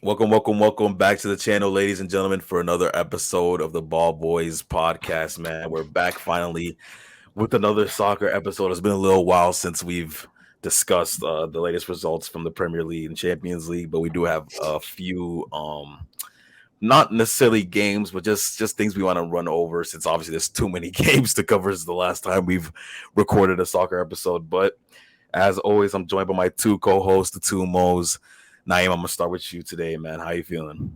Welcome back to the channel, ladies and gentlemen, for another episode of the Ball Boys podcast. Man, we're back finally with another soccer episode. It's been a little while since we've discussed the latest results from the Premier League and Champions League, but we do have a few, not necessarily games, but just things we want to run over. Since obviously there's too many games to cover. Since the last time we've recorded a soccer episode, but as always, I'm joined by my two co-hosts, the two Mo's. Naeem, I'm gonna start with you today, man. How you feeling?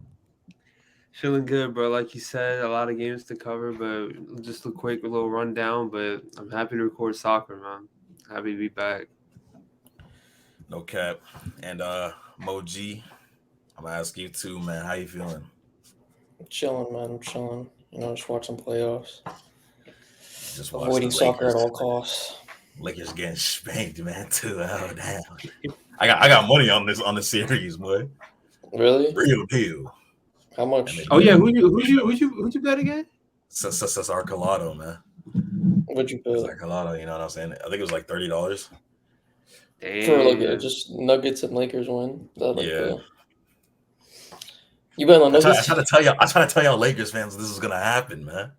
Feeling good, bro. Like you said, a lot of games to cover, but just a quick little rundown. But I'm happy to record soccer, man. Happy to be back. No cap. And Moji, I'm gonna ask you too, man. How you feeling? Chilling, man. I'm chilling. Just watching playoffs. Just watch the Avoiding soccer Lakers. at all costs. Lakers getting spanked, man. Too. Oh damn. I got money on the series, boy. Really? Real deal. How much? Oh yeah, who'd you bet again? Cesar Colado, man. Would you Cesar put Colado, you know what I'm saying? I think it was like $30. for Damn. just Nuggets and Lakers win? That Yeah. You bet on I Nuggets? try to tell y'all Lakers fans this is gonna happen, man.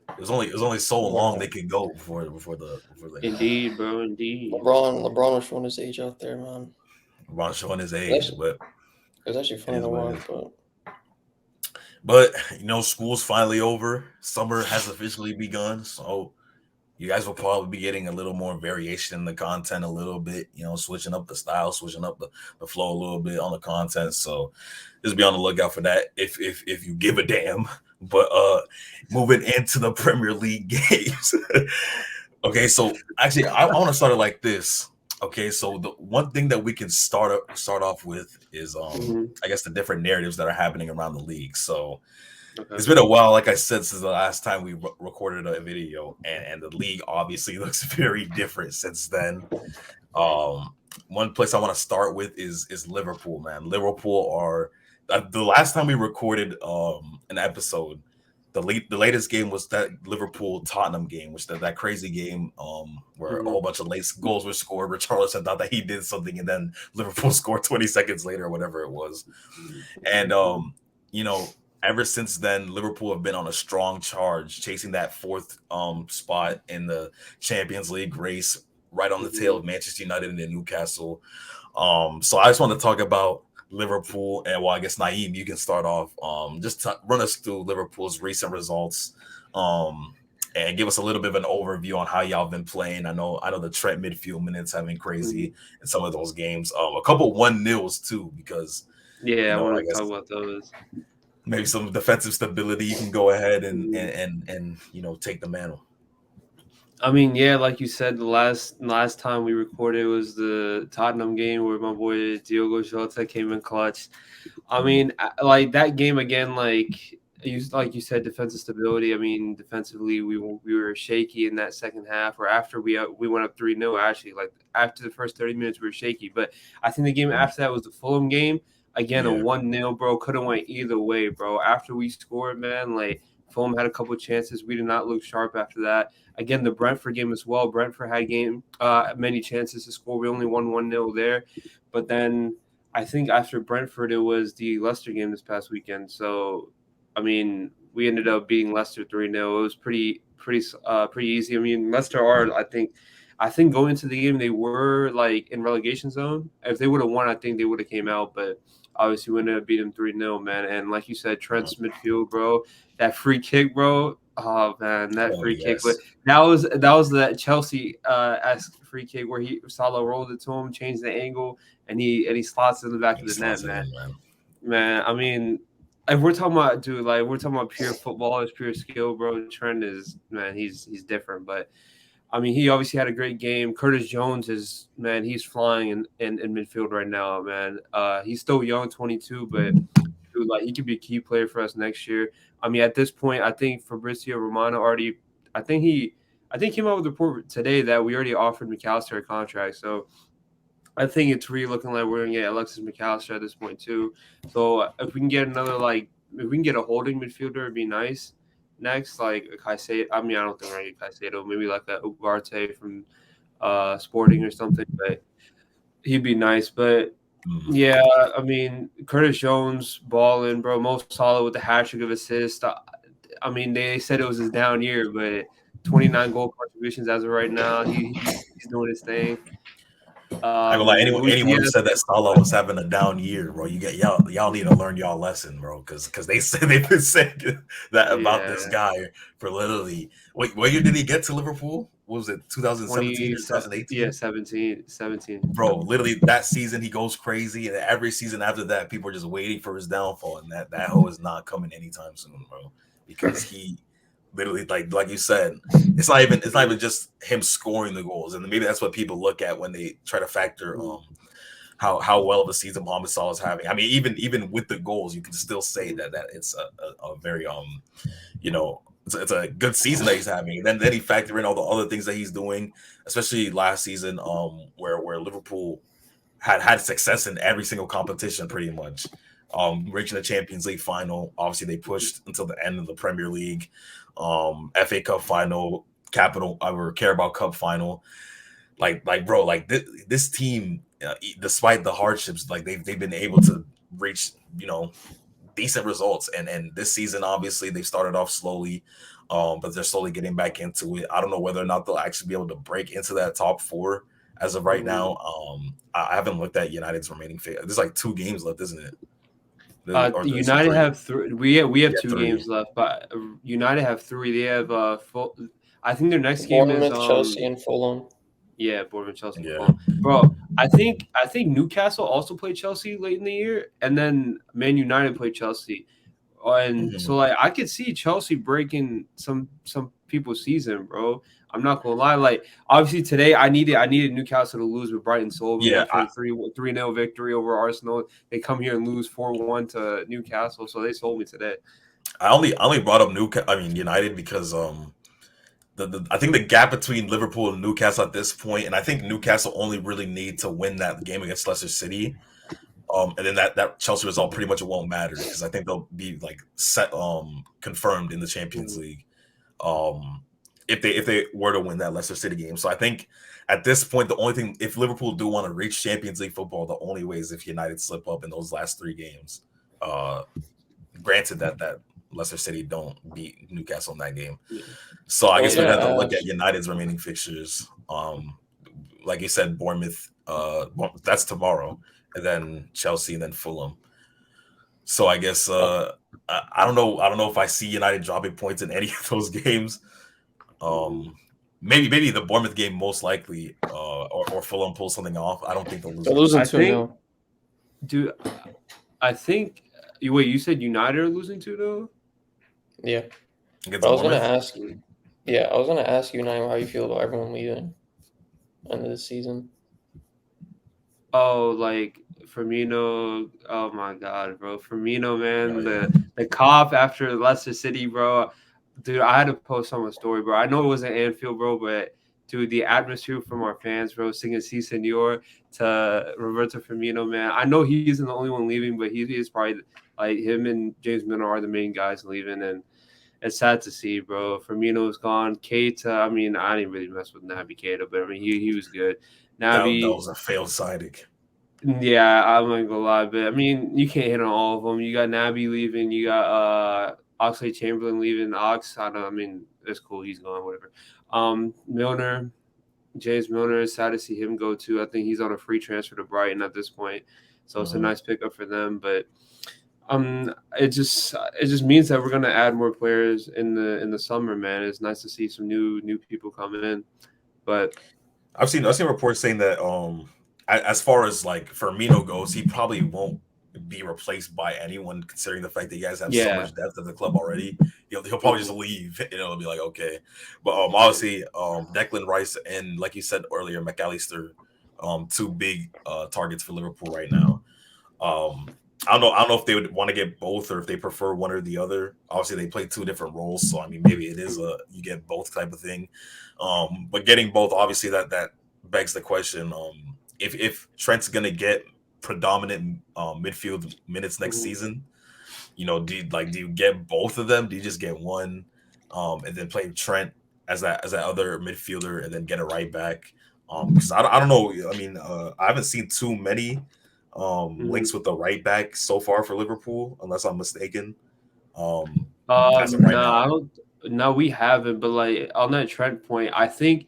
It was only so long they could go before they Indeed, bro. Indeed. LeBron was showing his age out there, man. LeBron showing his age, but It was actually it funny is to what it watch, is. but But school's finally over. Summer has officially begun, so you guys will probably be getting a little more variation in the content, a little bit. Switching up the style, switching up the flow a little bit on the content. So just be on the lookout for that if you give a damn. But moving into the Premier League games. Okay, so actually, I want to start it like this. Okay, so the one thing that we can start off with is Mhm. I guess the different narratives that are happening around the league. So Okay. it's been a while, like I said, since the last time we recorded a video, and the league obviously looks very different since then. Um, One place I want to start with is Liverpool, man. Liverpool are the last time we recorded an episode. The latest game was that Liverpool Tottenham game, which that crazy game where a Mhm. whole bunch of late goals were scored. Richarlison thought that he did something, and then Liverpool scored 20 seconds later, or whatever it was. And you know, ever since then, Liverpool have been on a strong charge, chasing that fourth spot in the Champions League race, right on the tail Mhm. of Manchester United and Newcastle. So I just want to talk about Liverpool, and well, I guess Naeem, you can start off. Just run us through Liverpool's recent results. And give us a little bit of an overview on how y'all been playing. I know the Trent midfield minutes have been Mhm. crazy in some of those games. A couple 1-0s too, because Yeah, I I want to talk guess about those. maybe some defensive stability. You can go ahead and Mhm. and and, and take the mantle. I mean, yeah, like you said, the last time we recorded was the Tottenham game where my boy Diogo Jota came in clutch. I mean, like that game again, like you said, defensive stability. I mean, defensively, we were shaky in that second half, or after we went up 3-0. Actually, like after the first 30 minutes, we were shaky. But I think the game after that was the Fulham game. Again, a Yeah, 1-0, bro. Could have went either way, bro. After we scored, man, like Fulham had a couple chances. We did not look sharp after that. Again, the Brentford game as well. Brentford had many chances to score. We only won 1-0 there, but then I think after Brentford, it was the Leicester game this past weekend. So, I mean, we ended up beating Leicester 3-0. It was pretty easy. I mean, Leicester are, I think going into the game they were like in relegation zone. If they would have won, I think they would have came out. But obviously, we ended up beating them 3-0, man. And like you said, Trent's midfield, bro. That free kick, bro. Oh man, that oh free kick. But yes, that was that Chelsea esque free kick where Salah rolled it to him, changed the angle, and he slots in the back of he the net, slots it man. in, man. Man, I mean, if we're talking about dude, like we're talking about pure football, it's pure skill, bro. Trent is man, he's different. But I mean, he obviously had a great game. Curtis Jones is man, he's flying in midfield right now, man. He's still young, 22, but dude, like he could be a key player for us next year. I mean, at this point, I think Fabrizio Romano already, I think he, I think came out with a report today that we already offered McAllister a contract. So I think it's really looking like we're gonna get Alexis McAllister at this point too. So if we can get another if we can get a holding midfielder, it'd be nice. Next, like a Caicedo. I mean, I don't think we're gonna get Caicedo. Maybe like a Ugarte from Sporting or something, but he'd be nice. But Yeah, I mean Curtis Jones balling, bro. Most solid with the hat trick of assists. I mean they said it was his down year, but 29 goal contributions as of right now. He's doing his thing. I go like Luis anyone who Diaz, said that Salah was having a down year, bro. You get y'all need to learn y'all lesson, bro, because they said they've been saying that about yeah, this guy for literally. Wait, what year did he get to Liverpool? What was it, 2017 or yeah, 2018? 17. Bro, literally that season he goes crazy, and every season after that, people are just waiting for his downfall, and that hoe is not coming anytime soon, bro, because he literally like you said, it's not even just him scoring the goals, and maybe that's what people look at when they try to factor how well of a season Mohamed Salah is having. I mean, even with the goals, you can still say that it's a very you know, it's a good season that he's having. And then he factor in all the other things that he's doing, especially last season, where Liverpool had success in every single competition pretty much. Reaching the Champions League final. Obviously, they pushed until the end of the Premier League, FA Cup final, Capital or Carabao Cup final. Like bro, like this team, despite the hardships, like they've been able to reach decent results. And this season, obviously, they started off slowly, but they're slowly getting back into it. I don't know whether or not they'll actually be able to break into that top four as of right now. I haven't looked at United's remaining figure. There's like 2 games left, isn't it? Or is it United 3? have 3. We have 2 3. games left, but United have 3. They have full. I think their next game is Bournemouth, Chelsea, and Fulham. Yeah, Bournemouth, Chelsea, Yeah. Fulham. Bro, I think Newcastle also played Chelsea late in the year, and then Man United played Chelsea, and so like I could see Chelsea breaking some people's season, bro. I'm not gonna lie. Like obviously today, I needed Newcastle to lose, but Brighton sold me after a 3-0 victory over Arsenal. They come here and lose 4-1 to Newcastle, so they sold me today. I only brought up United because I think the gap between Liverpool and Newcastle at this point, and I think Newcastle only really need to win that game against Leicester City. And then that Chelsea result pretty much won't matter because I think they'll be like set confirmed in the Champions League if they were to win that Leicester City game. So I think at this point, the only thing, if Liverpool do want to reach Champions League football, the only way is if United slip up in those last 3 games. Granted that Leicester City don't beat Newcastle in that game. So I guess we have to look at United's remaining fixtures. Like you said, Bournemouth, that's tomorrow, and then Chelsea, and then Fulham. So I guess I don't know if I see United dropping points in any of those games. Maybe the Bournemouth game most likely, or Fulham pull something off. I don't think they'll lose. They're losing 2-0. Dude, I think. Wait, you said United are losing 2 though? Yeah. I was gonna ask. Yeah, I was gonna ask you now how you feel about everyone leaving end of the season. Oh, like Firmino. Oh my God, bro. Firmino, man. The cop after Leicester City, bro. Dude, I had to post on my story, bro. I know it wasn't Anfield, bro, but dude, the atmosphere from our fans, bro, singing "Si Senor" to Roberto Firmino, man. I know he isn't the only one leaving, but he is probably like him and James Milner are the main guys leaving, and it's sad to see, bro. Firmino's gone. Keita, I mean, I didn't really mess with Naby Keita, but I mean, he was good. Naby, that was a failed signing. Yeah, I'm not gonna lie, but I mean, you can't hit on all of them. You got Naby leaving, you got Oxlade-Chamberlain leaving. I mean, it's cool, he's gone, whatever. Milner, James Milner, is sad to see him go too. I think he's on a free transfer to Brighton at this point, so it's a nice pickup for them. But it just means that we're gonna add more players in the summer, man. It's nice to see some new people come in. But I've seen reports saying that as far as like Firmino goes, he probably won't be replaced by anyone, considering the fact that you guys have so much depth at the club already. He'll probably just leave. It'll be like, okay. But obviously, Declan Rice and, like you said earlier, McAllister, 2 big targets for Liverpool right now. I don't know if they would want to get both or if they prefer one or the other. Obviously, they play 2 different roles, so I mean, maybe it is you get both type of thing. But getting both, obviously, that begs the question: if Trent's gonna get predominant midfield minutes next season, do you get both of them? Do you just get one, and then play Trent as that other midfielder, and then get a right back? Because I don't know. I mean, I haven't seen too many links with the right back so far for Liverpool, unless I'm mistaken. As of right now, I don't. No, we haven't. But like on that Trent point, I think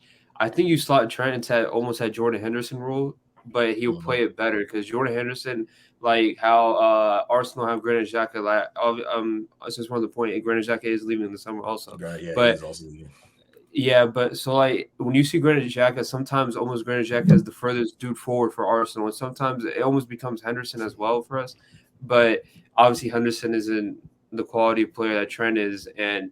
you slot Trent into almost that Jordan Henderson role, but he'll play it better because Jordan Henderson, like how Arsenal have Granit Xhaka. Like, that's just one of the point. Granit Xhaka is leaving in the summer also. Yeah, but he's also leaving. Yeah, but so like when you see Granit Xhaka, sometimes almost Granit Xhaka is the furthest dude forward for Arsenal, and sometimes it almost becomes Henderson as well for us. But obviously Henderson isn't the quality of player that Trent is, and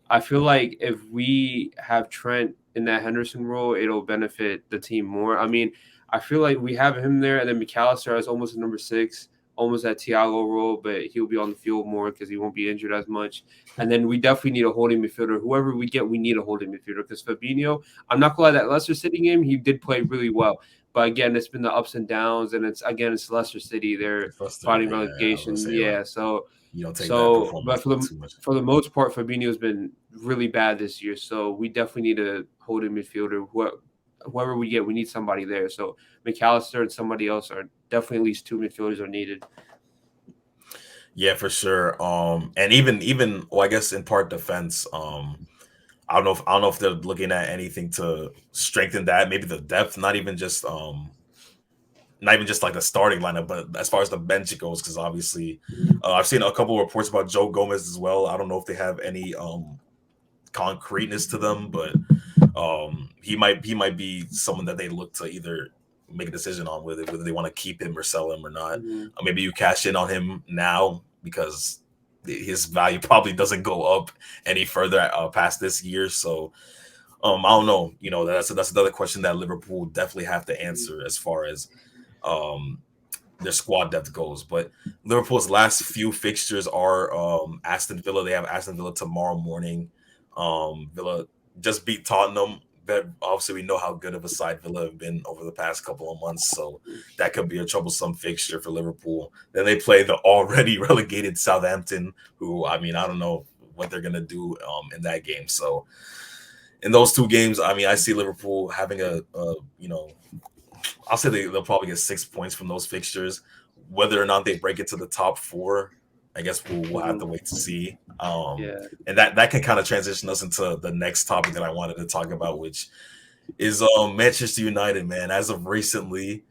I feel like if we have Trent in that Henderson role, it'll benefit the team more. I mean, I feel like we have him there, and then McAllister as almost a number 6, almost that Thiago role, but he'll be on the field more because he won't be injured as much. And then we definitely need a holding midfielder. Whoever we get, we need a holding midfielder because Fabinho, I'm not going to lie, that Leicester City game, he did play really well. But again, it's been the ups and downs, and it's Leicester City. They're fighting relegation. Yeah, so you don't take that performance but too much. for the most part, Fabinho's been really bad this year. So we definitely need a holding midfielder. Whoever we get, we need somebody there. So McAllister and somebody else are definitely at least 2 midfielders are needed. Yeah, for sure. And even well, I guess in part defense. I don't know if they're looking at anything to strengthen that. Maybe the depth, not even just like the starting lineup, but as far as the bench goes, because obviously I've seen a couple of reports about Joe Gomez as well. I don't know if they have any concreteness to them, but he might be someone that they look to either make a decision on whether they want to keep him or sell him or not. Maybe you cash in on him now because his value probably doesn't go up any further past this year. So I don't know. You know, that's another question that Liverpool definitely have to answer as far as their squad depth goes. But Liverpool's last few fixtures are Aston Villa. They have Aston Villa tomorrow morning. Villa just beat Tottenham. But obviously, we know how good of a side Villa have been over the past couple of months, so that could be a troublesome fixture for Liverpool. Then they play the already relegated Southampton, who, I mean, I don't know what they're gonna do in that game. So, in those 2 games, I mean, I see Liverpool having I'll say they'll probably get 6 points from those fixtures. Whether or not they break it to the top 4, I guess we'll have to wait to see. And that can kind of transition us into the next topic that I wanted to talk about, which is Manchester United, man. As of recently,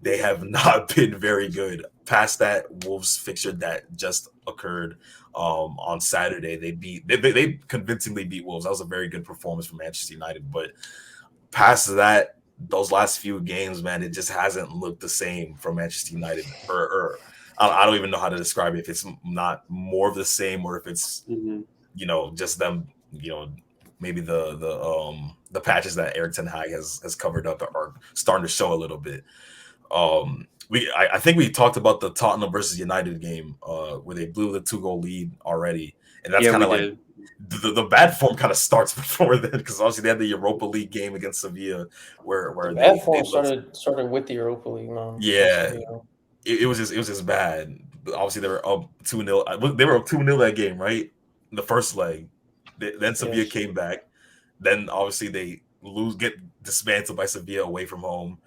they have not been very good. Past that Wolves fixture that just occurred on Saturday, they convincingly beat Wolves. That was a very good performance from Manchester United. But past that, those last few games, man, it just hasn't looked the same for Manchester United. Or I don't even know how to describe it. If it's not more of the same, or if it's just them, maybe the patches that Erik ten Hag has covered up are starting to show a little bit. I think we talked about the Tottenham versus United game where they blew the 2-goal lead already, and that's kind of like the bad form kind of starts before then, because obviously they had the Europa League game against Sevilla where the bad form started with the Europa League, man. Yeah. It was just bad. But obviously, they were up 2-0. They were up 2-0 that game, right? The first leg. Then Sevilla came back. Then obviously they get dismantled by Sevilla away from home.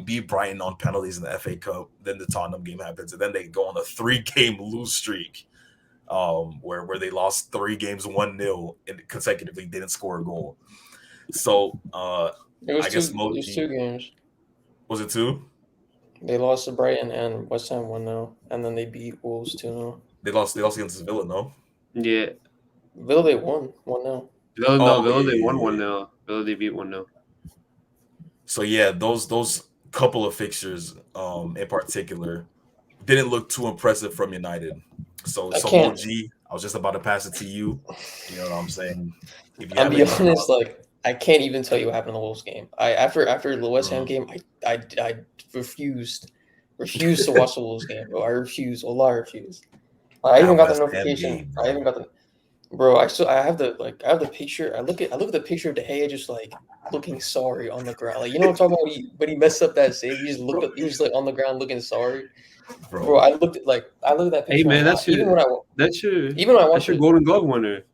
Beat Brighton on penalties in the FA Cup. Then the Tottenham game happens, and then they go on a 3-game lose streak, where they lost 3 games 1-0 and consecutively didn't score a goal. So it was 2 games. Was it 2? They lost to Brighton and West Ham 1-0, and then they beat Wolves 2-0. They lost against Villa, no? Yeah. Villa, they won 1-0. Villa, they won 1-0. Villa, they beat 1-0. So, yeah, those couple of fixtures in particular didn't look too impressive from United. So OG, I was just about to pass it to you. You know what I'm saying? I'll be honest, I can't even tell you what happened in the Wolves game. After the West Ham game, I refused to watch the Wolves game, bro. I refused. I refused. I even got the notification. I even got the bro. I have the picture. I look at the picture of De Gea just looking sorry on the ground. Like, you know what I'm talking about? When he messed up that save, he just looked up. He was on the ground looking sorry. Bro, I looked at that picture. Hey man, that's your Golden Glove winner.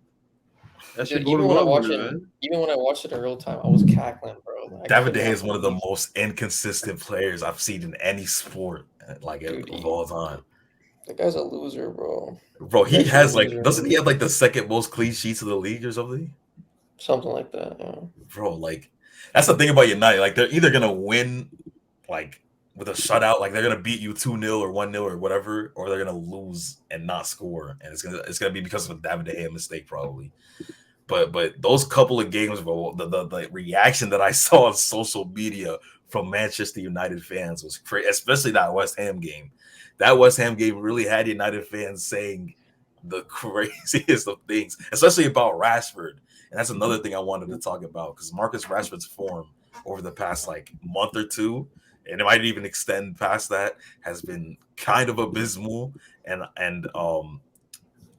That's your Golden Glove winner, man. Even when I watched it in real time, I was cackling, bro. David De Gea is one of the most inconsistent players I've seen in any sport. like Dude, of all time. the guy's a loser, bro. Bro, he He's actually a has like loser. doesn't he have like the second most clean sheets of the league or something? Something like that. Yeah. Bro, like that's the thing about United. Like they're either gonna win like with a shutout, like they're gonna beat you 2-0 or 1-0 or whatever, or they're gonna lose and not score. And it's gonna be because of a David De Gea mistake, probably. But those couple of games, bro, the reaction that I saw on social media from Manchester United fans was crazy, especially that West Ham game. That West Ham game really had United fans saying the craziest of things, especially about Rashford. And that's another thing I wanted to talk about because Marcus Rashford's form over the past like month or two, and it might even extend past that, has been kind of abysmal. And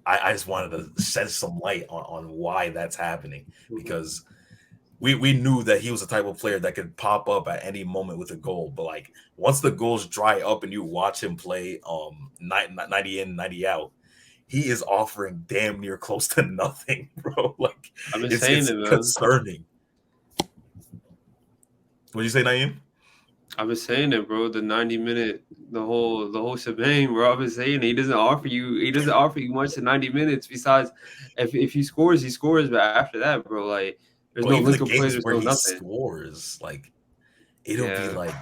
I just wanted to shed some light on why that's happening because we knew that he was the type of player that could pop up at any moment with a goal. But like once the goals dry up and you watch him play 90 in, 90 out, he is offering damn near close to nothing, bro. Like I've been it's saying it, man. concerning. What did you say, Naeem? I've been saying it, bro. The 90-minute, the whole shebang, bro. I've been saying it. He doesn't offer you much in 90 minutes. Besides, if he scores, he scores. But after that, bro, like there's But no even link the of play. games There's where no he nothing. scores, like it'll be Yeah. like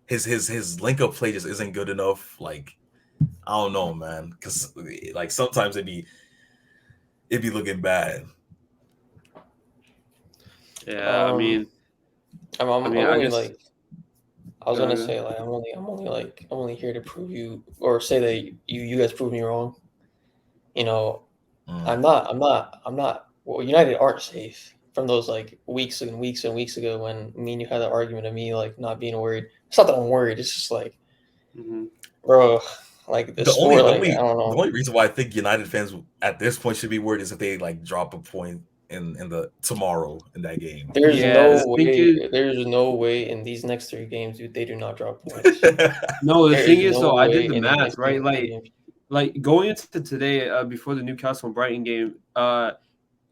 his link up play just isn't good enough. Like I don't know, man, because like sometimes it'd be looking bad. Yeah, I mean, I'm I only guess like I was go gonna ahead. say like I'm only here to prove you or say that you guys prove me wrong. You know, I'm not. Well, United aren't safe from those like weeks and weeks and weeks ago when me and you had that argument of me like not being worried. It's not that I'm worried. It's just like, Mm-hmm. bro, like the score. Like I don't The know. only reason why I think United fans at this point should be worried is if they like drop a point in the tomorrow in that game. There's Yeah, the no thing way. is, There's no way in these next 3 games, dude, they do not drop points. no, the There thing is is, no though, I did way the in these math, next right? three games. Like going into today, before the Newcastle and Brighton game,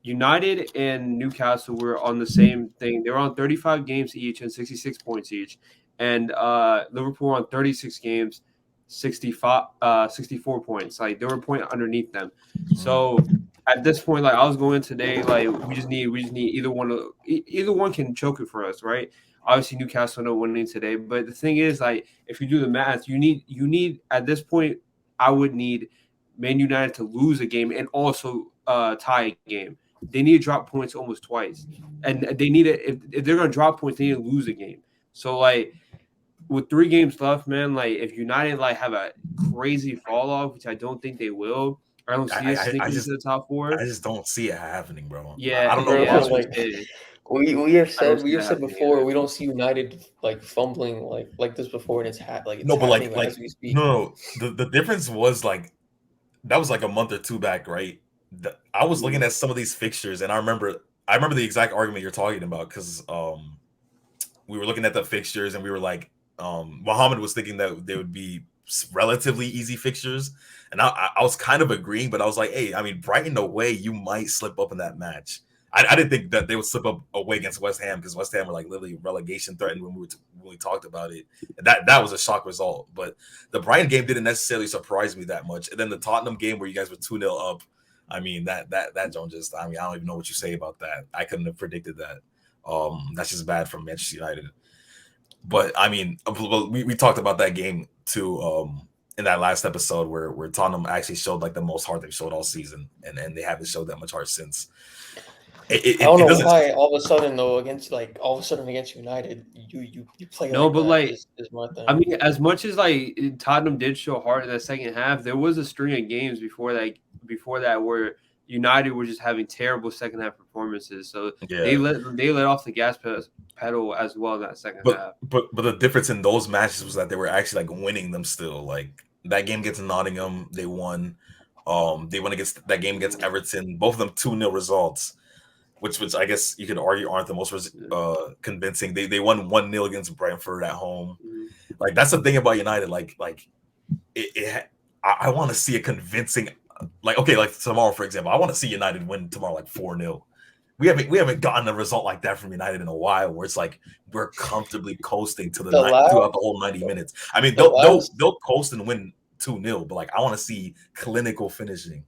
United and Newcastle were on the same thing. They were on 35 games each and 66 points each. And Liverpool on 36 games, 64 points. Like they were a point underneath them. So at this point, like I was going today, like we just need either one can choke it for us, right? Obviously Newcastle no winning today, but the thing is, like if you do the math, you need at this point, I would need Man United to lose a game and also tie a game. They need to drop points almost twice, and they need to if they're gonna drop points, they need to lose a game. So like with 3 games left, man, like if United like have a crazy fall off, which I don't think they will, I don't see us sneaking into the top 4. I just don't see it happening, bro. Yeah, I don't know Bro, yeah, that's why. what I'm like saying. we have I don't said see that happening before either. we don't see United like fumbling like this before and it's it's No, but happening as we speak. no. The difference was like that was like a month or two back, right? I was looking at some of these fixtures, and I remember the exact argument you're talking about because we were looking at the fixtures, and we were like, Muhammad was thinking that they would be relatively easy fixtures, and I was kind of agreeing, but I was like, hey, I mean, Brighton away, you might slip up in that match. I didn't think that they would slip up away against West Ham because West Ham were like literally relegation threatened when we talked about it. And that was a shock result. But the Brighton game didn't necessarily surprise me that much. And then the Tottenham game where you guys were 2-0 up, I mean that don't just I mean I don't even know what you say about that. I couldn't have predicted that. That's just bad from Manchester United. But I mean, we talked about that game too. In that last episode where Tottenham actually showed like the most heart they've showed all season, and they haven't showed that much heart since. I don't know why all of a sudden though against United you play No, like but that like is my thing. I mean, as much as like Tottenham did show heart in the second half, there was a string of games before that where United were just having terrible second half performances. So they let off the gas pedal as well in that second half. But the difference in those matches was that they were actually like winning them still. Like that game against Nottingham, they won. They won against that game against Everton. Both of them 2-0 results. Which I guess you could argue aren't the most convincing. They won 1-0 against Brentford at home. Like that's the thing about United. I want to see a convincing. Like okay, like tomorrow for example, I want to see United win tomorrow like 4-0. we haven't gotten a result like that from United in a while, where it's like we're comfortably coasting to throughout the whole 90 minutes. I mean, they'll coast and win 2-0, but like I want to see clinical finishing.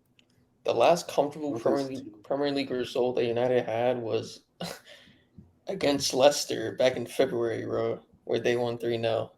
The last comfortable Premier League result that United had was against Leicester back in February, bro, where they won 3-0.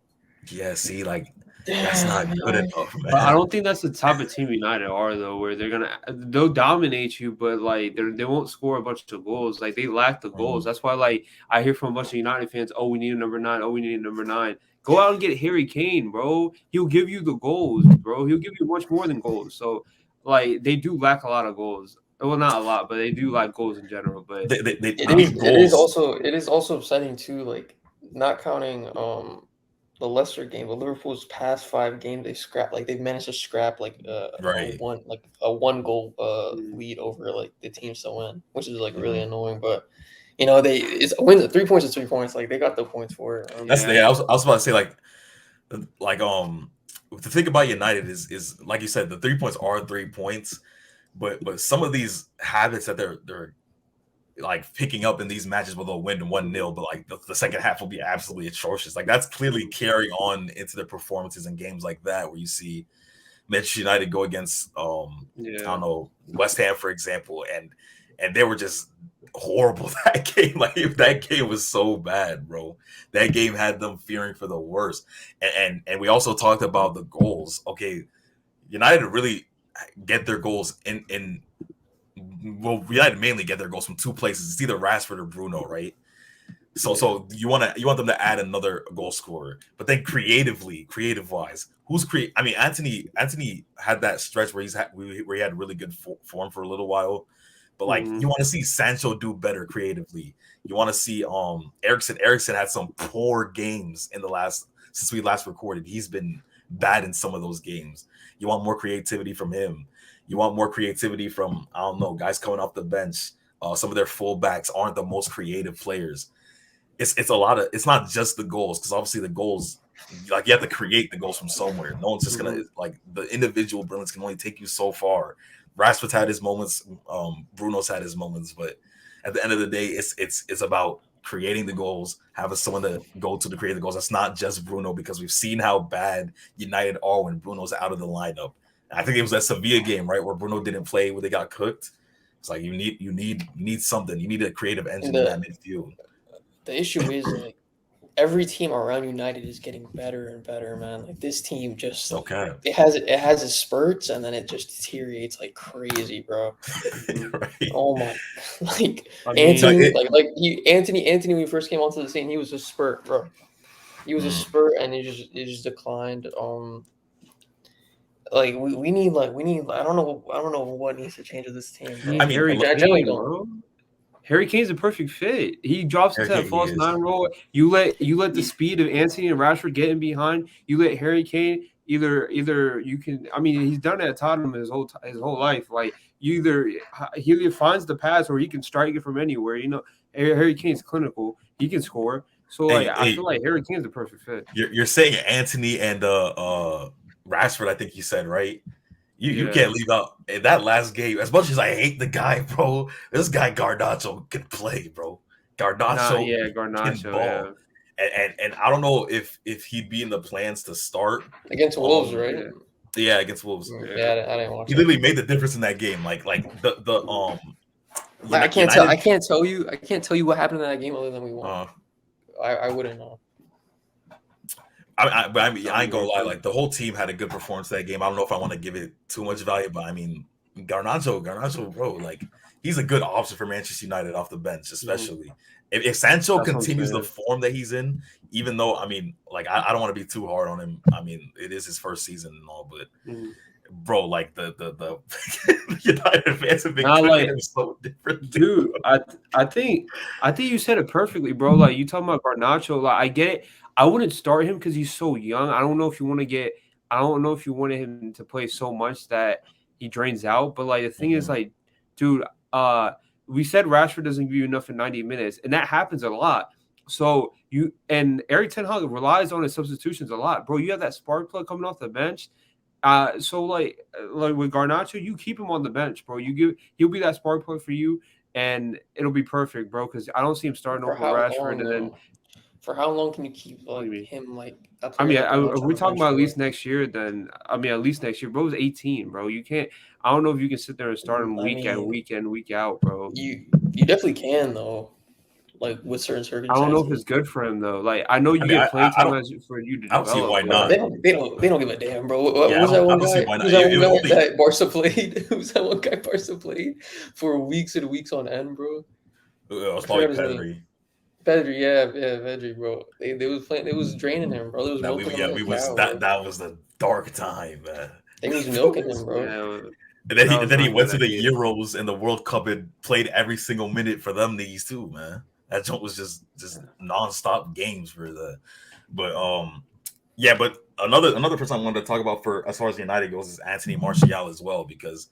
Yeah, see, like that's not good enough, man. But I don't think that's the type of team United are, though, where they'll dominate you, but like they won't score a bunch of goals. Like they lack the goals. That's why, like, I hear from a bunch of United fans, "Oh, we need a number 9. Oh, we need a number 9." Go out and get Harry Kane, bro. He'll give you the goals, bro. He'll give you much more than goals. So, like, they do lack a lot of goals. Well, not a lot, but they do lack goals in general. But it is also upsetting too, like not counting the Leicester game, but Liverpool's past 5 games they've managed to scrap like a 1 goal lead over like the teams to win, which is like really annoying. But you know, it's a win. 3 points is 3 points. Like they got the points for it. I was about to say like the thing about United is like you said, the 3 points are 3 points, but some of these habits that they're like picking up in these matches where they'll win 1-0, but like the second half will be absolutely atrocious. Like that's clearly carrying on into their performances in games like that, where you see Manchester United go against I don't know, West Ham, for example, and they were just horrible that game. Like that game was so bad, bro. That game had them fearing for the worst. And we also talked about the goals. Okay, United really get their goals United mainly get their goals from 2 places. It's either Rashford or Bruno, right? So you want them to add another goal scorer, but then creative wise, I mean, Anthony had that stretch where he had really good form for a little while, but like you want to see Sancho do better creatively. You want to see Eriksen had some poor games since we last recorded. He's been bad in some of those games. You want more creativity from him. You want more creativity from, I don't know, guys coming off the bench. Some of their fullbacks aren't the most creative players. It's not just the goals, because obviously the goals, like you have to create the goals from somewhere. No one's just gonna, like, the individual brilliance can only take you so far. Rashford's had his moments, Bruno's had his moments, but at the end of the day, it's about creating the goals, having someone to go to create the goals. That's not just Bruno, because we've seen how bad United are when Bruno's out of the lineup. I think it was that Sevilla game, right, where Bruno didn't play, where they got cooked. It's like you need something. You need a creative engine in that midfield. The issue is like every team around United is getting better and better, man. Like this team just it has its spurts and then it just deteriorates like crazy, bro. Right. Oh my, like Anthony, Anthony when he first came onto the scene, he was a spurt, bro. He was a spurt and it just declined. Like we need I don't know what needs to change with this team. I mean, Harry Kane's a perfect fit. He drops into that false 9 role. You let the speed of Anthony and Rashford get in behind. You let Harry Kane either you can. I mean, he's done it at Tottenham his whole life. Like he either finds the pass or he can strike it from anywhere. You know, Harry Kane's clinical. He can score. So I feel like Harry Kane's a perfect fit. You're saying Anthony and Rashford, I think you said, right? You can't leave out that last game. As much as I hate the guy, bro, this guy Garnacho can play, bro. Garnacho can ball. Yeah. And I don't know if he'd be in the plans to start against Wolves, right? Yeah, against Wolves. Yeah, I didn't watch. He literally made the difference in that game. Like I can't tell you what happened in that game other than we won. I wouldn't know. I ain't gonna lie. Like the whole team had a good performance that game. I don't know if I want to give it too much value, but I mean, Garnacho, bro, like he's a good option for Manchester United off the bench, especially if Sancho continues the form that he's in. Even though, I mean, like I don't want to be too hard on him. I mean, it is his first season and all, but bro, like the United fans have been so different, dude. I think you said it perfectly, bro. Like you talking about Garnacho, like I get it. I wouldn't start him because he's so young. I don't know if you wanted him to play so much that he drains out. But like the thing is, like, dude, we said Rashford doesn't give you enough in 90 minutes, and that happens a lot. So Erik ten Hag relies on his substitutions a lot, bro. You have that spark plug coming off the bench. So like with Garnacho, you keep him on the bench, bro. He'll be that spark plug for you. and it'll be perfect, bro. Because I don't see him starting For over how Rashford, long and then though? For how long can you keep what do like you mean? him like a I player mean, like that much if on we're the talking bench about at for least like next year, then I mean, at least next year, bro's 18, bro. You can't. I don't know if you can sit there and start him I week mean in, week out, bro. you definitely can though, like with certain I don't know if circumstances. it's good for him though. Like I know I you mean, get playing I time don't as for you to I don't see develop, why but Bro, not. they don't give a damn, bro. Yeah, Who's that I one don't see guy? why not. Who's that one guy Only that Barca played? Who's that one guy Barca played for weeks and weeks on end, bro? it's I probably forgot his name. Pedri. Pedri, yeah, Pedri, bro. They was playing. They was draining him, bro. They was That milking him like we a was cow, bro. that was the dark time, man. They was milking him, bro. yeah, And that was then he not went good to at the the Euros and the World Cup and played every single minute for them niggas too, man. That joint was just nonstop games for the. But yeah, but another person I wanted to talk about for as far as United goes is Anthony Martial as well, because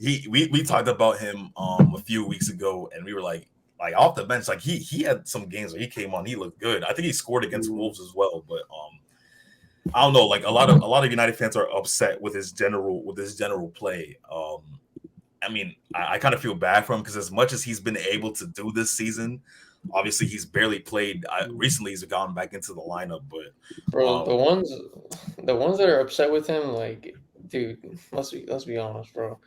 we talked about him a few weeks ago and we were like off the bench, like he had some games where he came on, he looked good. I think he scored against Wolves as well, but I don't know, like a lot of United fans are upset with his general play. I mean, I kind of feel bad for him because as much as he's been able to do this season, obviously he's barely played. Recently, he's gone back into the lineup, but Bro, the ones that are upset with him, like, dude, let's be honest, bro.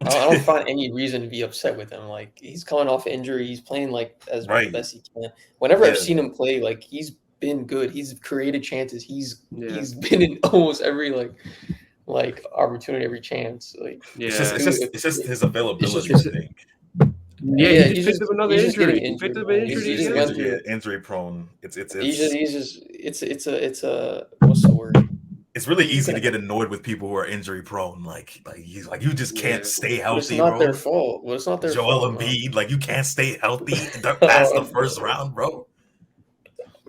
I don't find any reason to be upset with him. Like, he's coming off injury. He's playing like as right, best he can. Whenever I've yeah, seen him play, like he's been good. He's created chances. He's Yeah. been in almost every like opportunity, every chance. Like, it's yeah. just his availability, just- I think. Yeah, yeah, he just picked up another he's just injury. getting He picked injured, up an man. injury He's just again. went through. Injury prone. It's He's just it's a what's the word? it's really You easy can- to get annoyed with people who are injury prone. Like he's like, you just can't Yeah. stay But it's healthy, not bro. their fault. But it's not their Joel fault, man. Embiid, like you can't stay healthy past the first round, bro.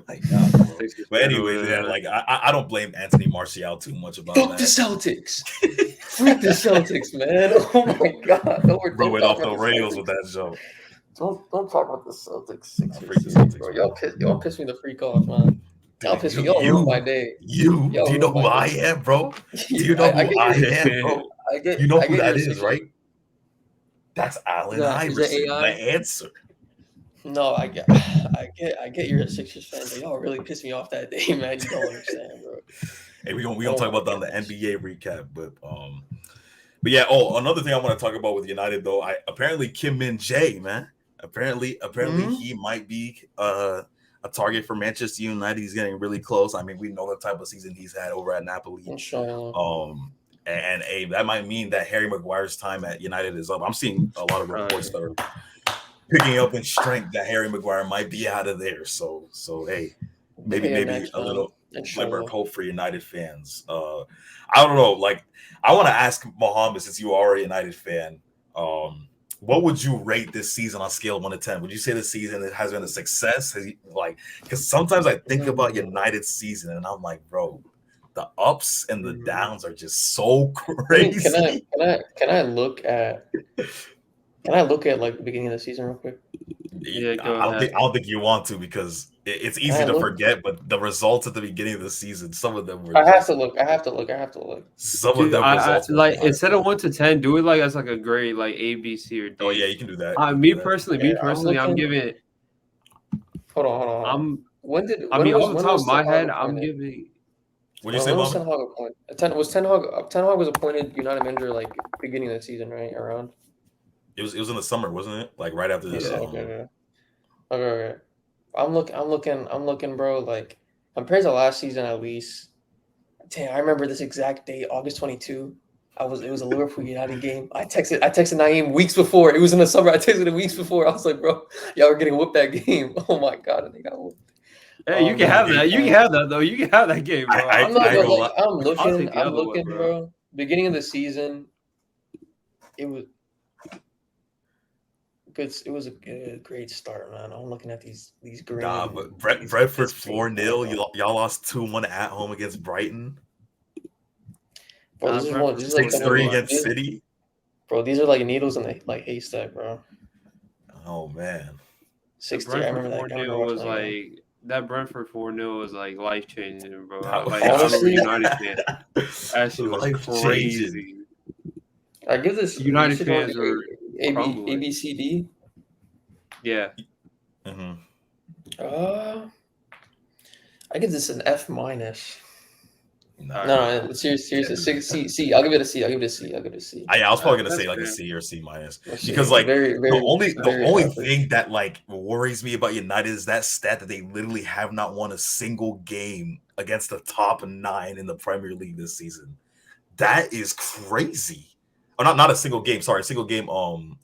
Like, nah, bro. But anyways, yeah, like I don't blame Anthony Martial too much about Fuck that. the Celtics. Freak the Celtics, man. Oh my god. Bro went talk off the about rails Celtics. with that joke. Don't talk about the Celtics. Freak the Sixers, Celtics, bro. bro. Y'all piss me the freak off, man. Y'all piss me. Y'all ruined my day. Do you know ruined who my I day. am, bro? Do you know I who get I your- am, bro? I get You know I who get that your is, Sixers. right? That's Allen Is that Iverson, AI? the answer. No, I get you're a Sixers fan, but y'all really pissed me off that day, man. You don't understand, bro. Hey, we gonna Oh talk my about that on the gosh. NBA recap, but yeah. Oh, another thing I want to talk about with United though, apparently Kim Min Jae, man. Apparently he might be a target for Manchester United. He's getting really close. I mean, we know the type of season he's had over at Napoli. Inshallah. And that might mean that Harry Maguire's time at United is up. I'm seeing a lot of reports that are picking up in strength that Harry Maguire might be out of there. So hey, maybe a little glimmer of hope for United fans. I don't know. Like, I want to ask Mohammed, since you are a United fan, what would you rate this season on a scale of 1 to 10? Would you say the season has been a success? Because sometimes I think about United's season and I'm like, bro, the ups and the downs are just so crazy. Can I look at like the beginning of the season real quick? Yeah, go I ahead. don't think you want to, because it's easy to forget. But the results at the beginning of the season, some of them were. I have to look. Some of them results. Like instead of 1 to 10, do it like as like a grade, like A, B, C, or D. Oh yeah, you can do that. Me personally, I'm giving. Hold on. Off the top of my head, I'm giving. What do you say, was Ten Hag appointed? Was Ten Hag was appointed United manager like beginning of the season, right? Around. It was in the summer, wasn't it? Like right after this. Okay. I'm looking, bro. Like compared to last season, at least. Damn, I remember this exact date, August 22. It was a Liverpool United game. I texted Naeem weeks before. It was in the summer. I texted him weeks before. I was like, bro, y'all were getting whooped that game. Oh my god, and they got whooped. Hey, you can have that. You can have that though. You can have that game, bro. I'm looking, bro. Beginning of the season, it was good. It was a great start, man. I'm looking at these great. Nah, but Brentford 4-0. Y'all lost 2-1 at home against Brighton. Bro, this is 6-3 against City. Bro, these are like needles in the like haystack, bro. Oh man. 6-3. I remember that game. Was like that Brentford 4-0 was like life changing, bro. Like honestly, I'm a United fan. That shit was crazy. I give this United fans are A B C D. Yeah. Mm-hmm. I give this an F minus. Nah. No, seriously, C. I'll give it a C. I'll give it a C. I was probably gonna That's say like a fair. C or C minus Let's because see. like Very, very, the very only average. thing that like worries me about United is that stat that they literally have not won a single game against the top 9 in the Premier League this season. That is crazy. Oh, not a single game. Sorry, a single game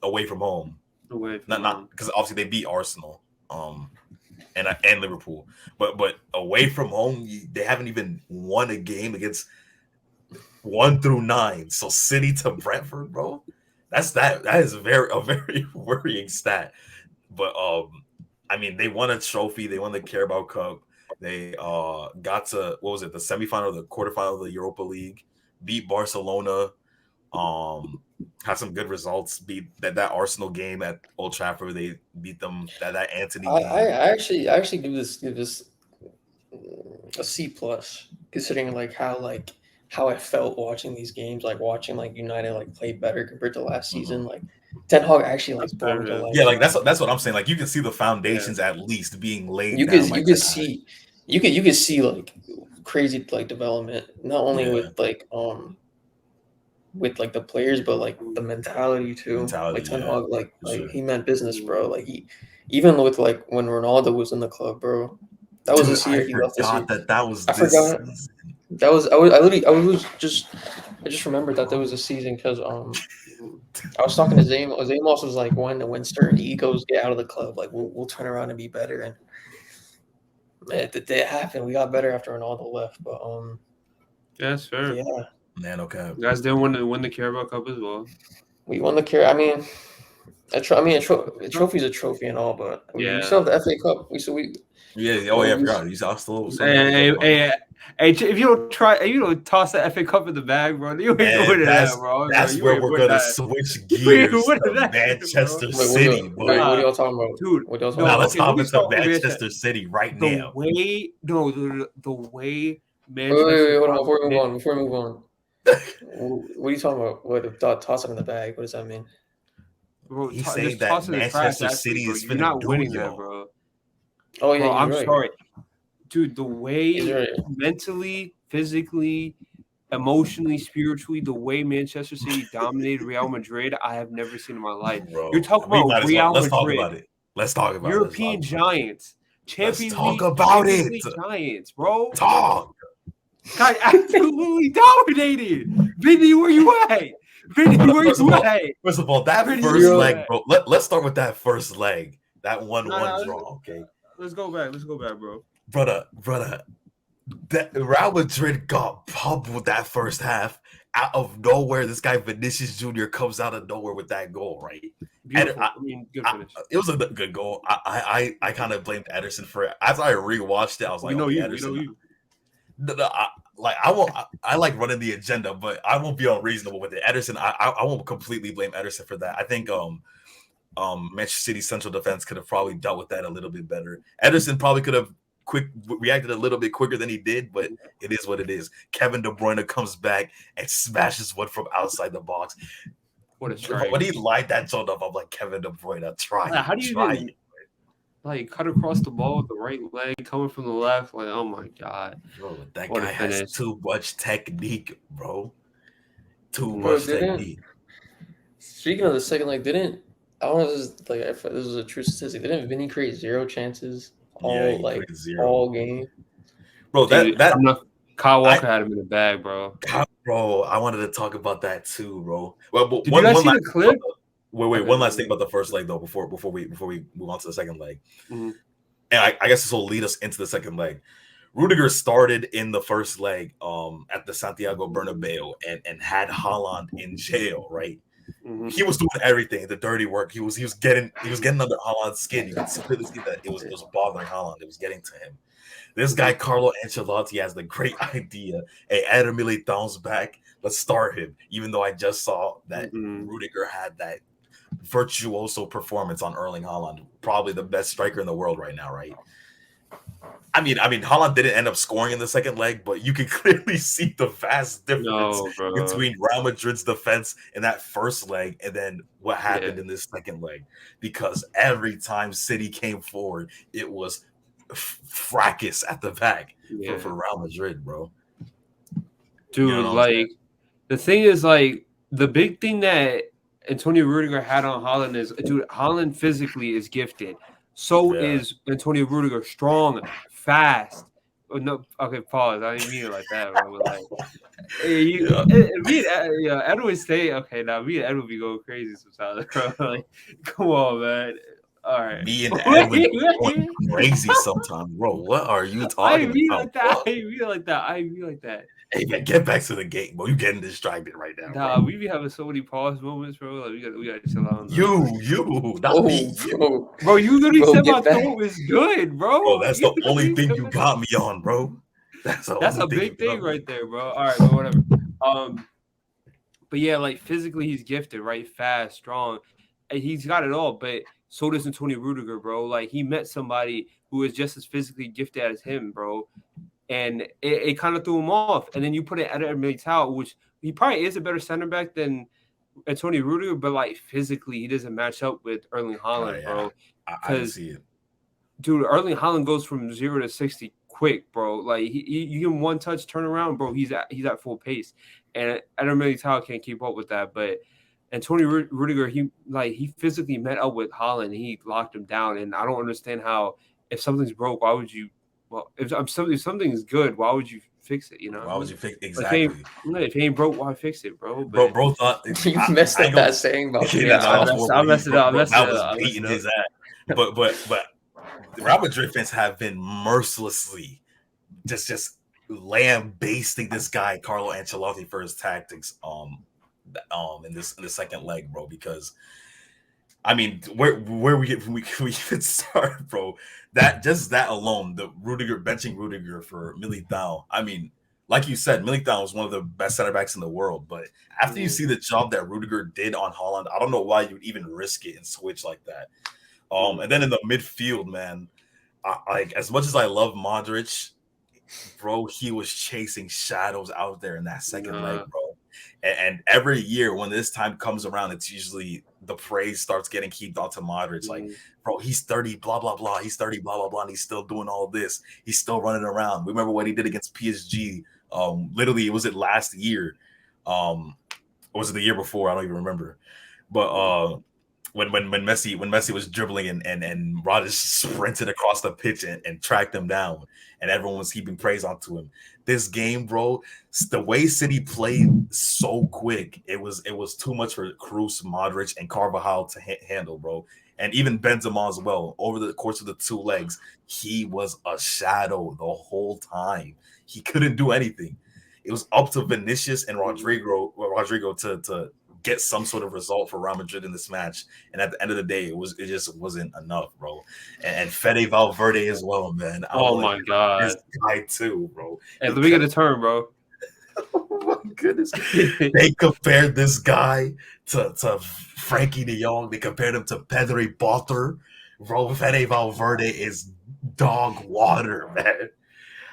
away from home. Away from Not because obviously they beat Arsenal and Liverpool, but away from home they haven't even won a game against 1 through 9. So City to Brentford, bro. That is a very worrying stat. But I mean, they won a trophy. They won the Carabao Cup. They got to what was it? The semifinal, the quarterfinal of the Europa League. Beat Barcelona. Had some good results. Beat that Arsenal game at Old Trafford. They beat them. That Anthony game. I actually give this a C plus, considering like how I felt watching these games, like watching like United like play better compared to last season. Like Ten Hag actually like brought me to life. Yeah, like that's what I'm saying. Like you can see the foundations at least being laid. You could see like crazy like development, not only with like the players, but like the mentality too. Like Ten Hag, like he meant business, bro. Like he even with like when Ronaldo was in the club, bro. That was this year. He left this year. That was. I forgot. That was I just remembered that there was a season because I was talking to Zame. Zamos was like, when certain egos get out of the club, like we'll turn around and be better. And man, the day it happened, we got better after Ronaldo left. But yeah, that's fair. Yeah, man. Okay, you guys didn't win the Carabao Cup as well. We won the Carabao. I mean, a trophy's a trophy and all, but we still have the FA Cup. Yeah. Oh yeah, I forgot. You still. Hey, if you don't toss the FA Cup in the bag, bro, you ain't winning that, bro. That's where we're gonna switch gears to Manchester City. What are y'all talking about, dude? Now let's talk about Manchester City right now. The way Manchester. Wait, hold on. Before we move on, what are you talking about? What toss it in the bag? What does that mean? Bro, he's saying that Manchester City is you're not winning that, bro. Oh yeah, bro, I'm right. sorry, dude. The way mentally, physically, emotionally, spiritually, the way Manchester City dominated Real Madrid, I have never seen in my life. Bro, you're talking about Real Madrid. Let's talk about it. European giants, Champions League giants, bro. Talk. Guys, absolutely dominated. Vinny, where you at? First of all, that first leg, bro. Let's start with that first leg. That 1-1 draw, okay? Let's go back, bro. Brother. That Real Madrid got pummeled that first half out of nowhere. This guy Vinicius Jr. comes out of nowhere with that goal, right? Good finish. It was a good goal. I kind of blamed Ederson for it. After I rewatched it, I was like, Ederson. I like running the agenda, but I won't be unreasonable with it. Ederson, I won't completely blame Ederson for that. I think Manchester City central defense could have probably dealt with that a little bit better. Ederson probably could have reacted a little bit quicker than he did, but it is what it is. Kevin De Bruyne comes back and smashes one from outside the box. What a try! When he lined that joint up, I'm like, Kevin De Bruyne, try. How do you like cut across the ball with the right leg coming from the left? Like, oh my god, bro, that guy has too much technique, bro. Too much technique. Speaking of the second leg, I don't know if this is a true statistic. Didn't Vinny create 0 chances all game? Bro, Kyle Walker had him in the bag, bro. Bro, I wanted to talk about that too, bro. Well, did you guys see the clip? Wait, one last thing about the first leg though, before we move on to the second leg. Mm-hmm. And I guess this will lead us into the second leg. Rudiger started in the first leg at the Santiago Bernabeu and had Haaland in jail, right? Mm-hmm. He was doing everything, the dirty work. He was getting under Haaland's skin. You could really see that it was bothering Haaland. It was getting to him. This guy Carlo Ancelotti has the great idea. Hey, Eder Militão's back. Let's start him. Even though I just saw that Rudiger had that virtuoso performance on Erling Haaland, probably the best striker in the world right now, right? I mean, Haaland didn't end up scoring in the second leg, but you can clearly see the vast difference No, bro. between Real Madrid's defense in that first leg and then what happened in this second leg. Because every time City came forward, it was fracas at the back for Real Madrid, bro. Dude, You know like the thing is, like the big thing that Antonio Rudiger had on Haaland is, dude, Haaland physically is gifted. So is Antonio Rudiger, strong, fast. Oh, no, okay, pause. I didn't mean it like that, bro. But like, Edward say, okay, now me and Edward be going crazy sometimes, bro. Like, come on, man. All right. Me and Edwin going crazy sometimes, bro. What are you talking about? I ain't mean like that. Hey man, get back to the game, bro. You getting distracted right now. Nah, we be having so many pause moments, bro. Like we gotta chill out. You, not me. Bro, you literally said my throat is good, bro. Bro, that's the only thing you got me on, bro. That's a big thing right there, bro. All right, but whatever. But yeah, like physically, he's gifted, right? Fast, strong. He's got it all, but so does Antonio Rudiger, bro. Like he met somebody who is just as physically gifted as him, bro. And it kind of threw him off. And then you put it at Militao, which he probably is a better center back than Antonio Rudiger, but like physically, he doesn't match up with Erling Haaland, bro. I see it. Dude, Erling Haaland goes from 0 to 60 quick, bro. Like you give him one touch, turn around, bro. He's at full pace, and Militao can't keep up with that. But Antonio Rudiger, he physically met up with Haaland, and he locked him down. And I don't understand how, if something's broke, why would you? Well, if something is good, why would you fix it? You know, why would you fix exactly? If he ain't broke, why fix it, bro? But bro thought you messed up that saying about I messed it up. I was beating his ass. But Real Madrid fans have been mercilessly just lambasting this guy Carlo Ancelotti for his tactics in the second leg, bro, because I mean, where we even start, bro. That alone, the benching Rudiger for Militao. I mean, like you said, Militao was one of the best center backs in the world. But after you see the job that Rudiger did on Haaland, I don't know why you would even risk it and switch like that. And then in the midfield, man, like as much as I love Modric, bro, he was chasing shadows out there in that second leg, bro. And every year when this time comes around, it's usually the praise starts getting heaped onto Modric. Like, bro, he's 30, blah, blah, blah. He's 30, blah, blah, blah. And he's still doing all this. He's still running around. Remember what he did against PSG? Literally, was it last year? Or was it the year before? I don't even remember. But when Messi was dribbling and Rodgers sprinted across the pitch and tracked him down, and everyone was heaping praise onto him. This game, bro, the way City played so quick, it was too much for Kroos, Modric, and Carvajal to handle, bro. And even Benzema as well. Over the course of the two legs, he was a shadow the whole time. He couldn't do anything. It was up to Vinicius and Rodrigo to get some sort of result for Real Madrid in this match. And at the end of the day, it just wasn't enough, bro. And Fede Valverde as well, man. My God. This guy too, bro. Hey, let me get a turn, bro. Oh my goodness. They compared this guy to Frankie de Jong. They compared him to Pedri Botter. Bro, Fede Valverde is dog water, man.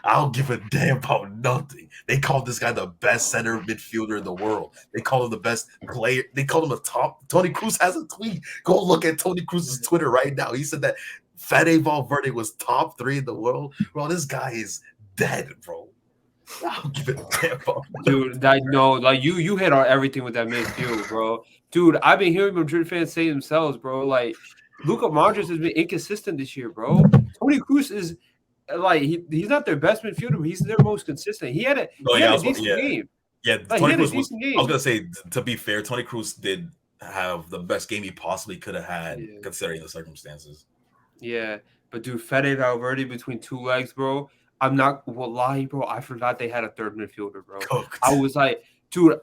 I don't give a damn about nothing. They called this guy the best center midfielder in the world. They called him the best player. They called him a top. Tony Cruz has a tweet. Go look at Tony Cruz's Twitter right now. He said that Fede Valverde was top 3 in the world. Bro, this guy is dead, bro. I don't give a damn about dude. Like you hit on everything with that midfield, bro. Dude, I've been hearing Madrid fans say themselves, bro. Like Luka Modric has been inconsistent this year, bro. Tony Cruz is. Like he's not their best midfielder, but he's their most consistent. He had a decent game. Yeah, like, Tony Cruz was. I was gonna say, to be fair, Tony Cruz did have the best game he possibly could have had, considering the circumstances. Yeah, but dude, Fede Valverde between two legs, bro. I'm not lying, bro. I forgot they had a third midfielder, bro. Cooked. I was like, dude.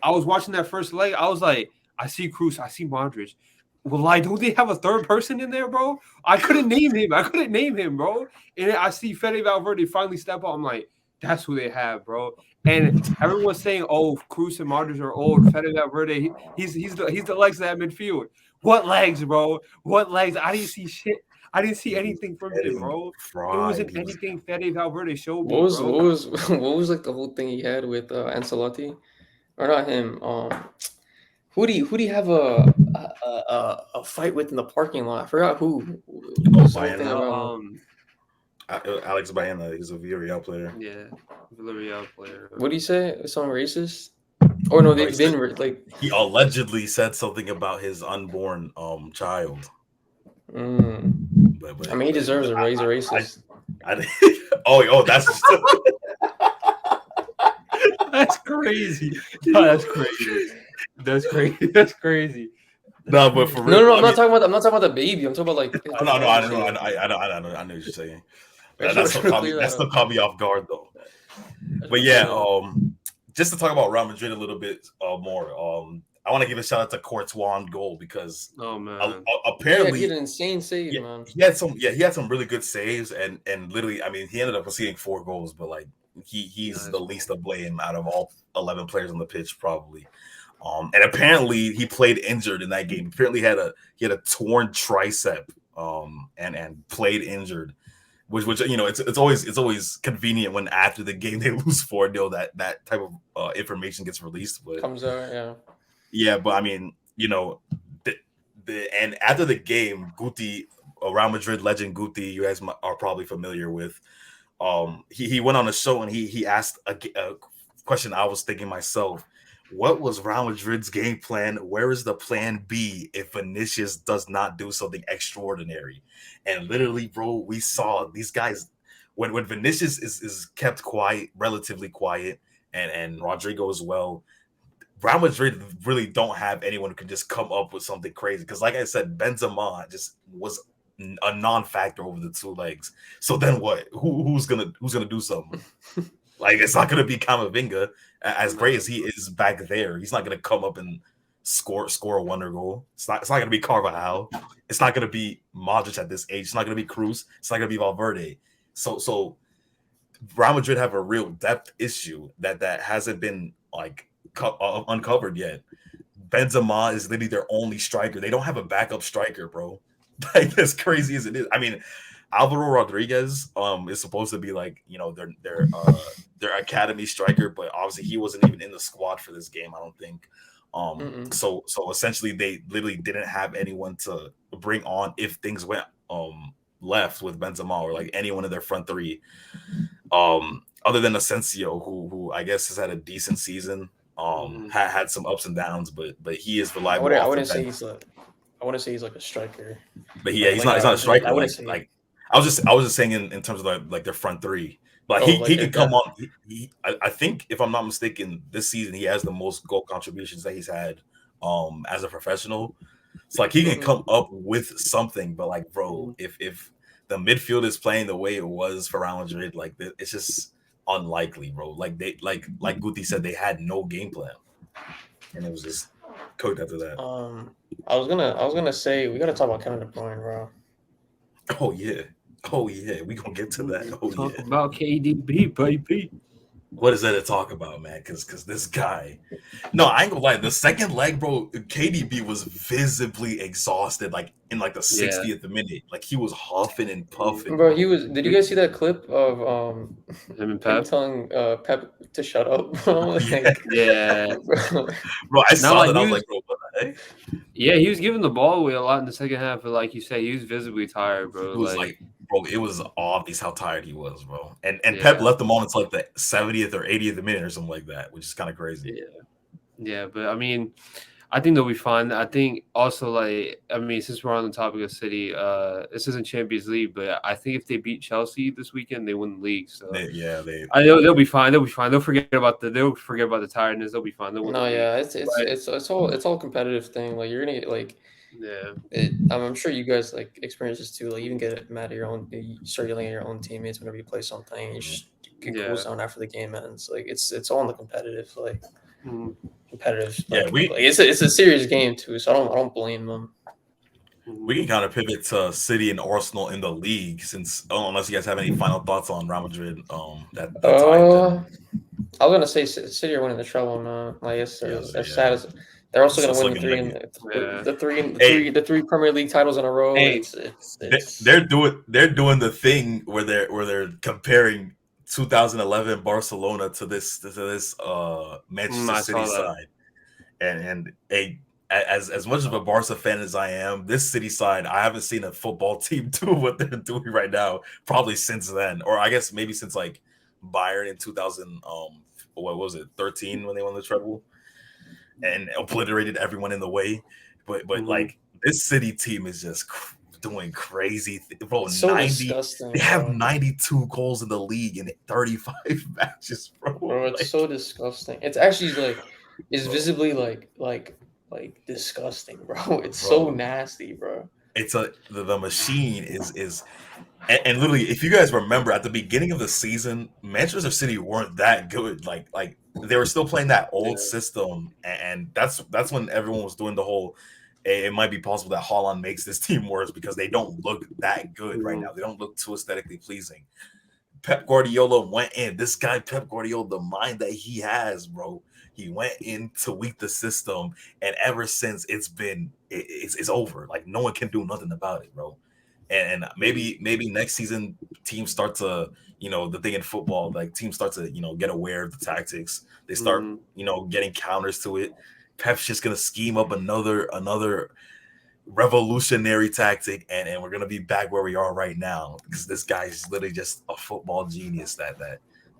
I was watching that first leg. I was like, I see Cruz, I see Modric. Well, don't they have a third person in there, bro? I couldn't name him, bro. And I see Fede Valverde finally step up. I'm like, that's who they have, bro. And everyone's saying, oh, Cruz and Modric are old. Fede Valverde, he's the legs of that midfield. What legs, bro? What legs? I didn't see shit. I didn't see anything from him, bro. It wasn't anything Fede Valverde showed me, bro. What was like the whole thing he had with Ancelotti, or not him? Who do you have a fight with in the parking lot? I forgot who. Oh, Something about Alex Baena, he's a Villarreal player. Yeah, Villarreal player. What do you say? Something racist? Or no, they've been like he allegedly said something about his unborn child. But I mean, he deserves a raise. Racist. Oh, that's that's crazy. No, that's crazy. That's crazy. That's crazy. No, but for real, no, I'm not talking about the baby. I'm talking about like. No, I know what you're saying. That still caught me off guard though. But yeah, just to talk about Real Madrid a little bit more. I want to give a shout out to Courtois on goal because apparently he had an insane save, man. He had some really good saves and literally, I mean, he ended up conceding 4 goals, but like he's the least to blame out of all 11 players on the pitch probably. And apparently he played injured in that game. Apparently he had a torn tricep and played injured. Which you know, it's always convenient when after the game they lose 4-0 that type of information gets released. But comes out, yeah. Yeah, but I mean, you know, and after the game, Guti, Real Madrid legend Guti, you guys are probably familiar with. He went on a show and he asked a question I was thinking myself. What was Real Madrid's game plan? Where is the plan B if Vinicius does not do something extraordinary? And literally, bro, we saw these guys when Vinicius is kept quiet, relatively quiet, and Rodrigo as well. Real Madrid really don't have anyone who can just come up with something crazy. Because, like I said, Benzema just was a non-factor over the 2 legs. So then what? Who's gonna do something? Like, it's not gonna be Camavinga. As great as he is back there, he's not gonna come up and score a wonder goal. It's not gonna be Carvajal. It's not gonna be Modric at this age. It's not gonna be Cruz. It's not gonna be Valverde. So Real Madrid have a real depth issue that hasn't been like uncovered yet. Benzema is literally their only striker. They don't have a backup striker, bro. Like, as crazy as it is. I mean, Alvaro Rodriguez is supposed to be like, you know, their academy striker, but obviously he wasn't even in the squad for this game, I don't think. So essentially they literally didn't have anyone to bring on if things went left with Benzema or like anyone in their front 3. Other than Asensio, who I guess has had a decent season. Had some ups and downs, but he is reliable. I wouldn't say he's like a striker. But yeah, he's not a striker. I was just saying in terms of like their front 3. But he could come on. I think if I'm not mistaken, this season he has the most goal contributions that he's had as a professional. It's like he can come up with something, but like, bro, if the midfield is playing the way it was for Real Madrid, like it's just unlikely, bro. Like like Guti said, they had no game plan, and it was just cooked after that. I was gonna say we gotta talk about Kevin De Bruyne, bro. Oh yeah, we gonna get to that. Talk about KDB, baby. What is there to talk about, man? Because this guy, no, I ain't gonna lie. The second leg, bro, KDB was visibly exhausted, like in like the 60th minute. Like he was huffing and puffing. Bro, he was. Did you guys see that clip of him and Pep telling Pep to shut up, bro? Like, yeah, bro, I saw that. I was like, bro, what the heck? Yeah, he was giving the ball away a lot in the second half, but like you said, he was visibly tired, bro. It was like bro, it was obvious how tired he was, bro. And Pep left him on until like the 70th or 80th minute or something like that, which is kind of crazy. Yeah, but I mean, I think they'll be fine. I think also, like, I mean, since we're on the topic of City, this isn't Champions League, but I think if they beat Chelsea this weekend, they win the league. So they'll be fine. They'll be fine. They'll forget about the tiredness. They'll be fine. They'll win it's all a competitive thing. Like, you're gonna get, like, I'm sure you guys like experience this too. Like, you even get mad at your own. You start yelling at your own teammates whenever you play something. You just can cool down after the game ends. Like, it's all in the competitive. Like. Competitive. It's a serious game too, so I don't blame them. We can kind of pivot to City and Arsenal in the league, since unless you guys have any final thoughts on Real Madrid. I was gonna say City are winning the treble, man. Like, as sad They're also So going it's to win looking like the three Premier League titles in a row. Hey. They're doing the thing where they're comparing 2011 Barcelona to this Manchester I City saw that. side, and as much of a Barca fan as I am, this City side, I haven't seen a football team do what they're doing right now probably since then, or I guess maybe since like Bayern in 2000 what was it 13 when they won the treble and obliterated everyone in the way, but like this City team is just doing crazy bro. It's so 90 disgusting, they have bro. 92 goals in the league in 35 matches, bro. Bro, it's so disgusting. It's actually like it's visibly like disgusting, bro. It's so nasty, bro. It's the machine is and literally, if you guys remember at the beginning of the season, Manchester City weren't that good. Like they were still playing that old system, and that's when everyone was doing the whole. It might be possible that Haaland makes this team worse because they don't look that good right now. They don't look too aesthetically pleasing. Pep Guardiola went in. This guy, Pep Guardiola, the mind that he has, bro. He went in to weak the system, and ever since it's over. Like no one can do nothing about it, bro. And maybe next season teams start to, the thing in football, like teams start to, get aware of the tactics. They start, getting counters to it. Pep's just gonna scheme up another revolutionary tactic, and we're gonna be back where we are right now because this guy's literally just a football genius. That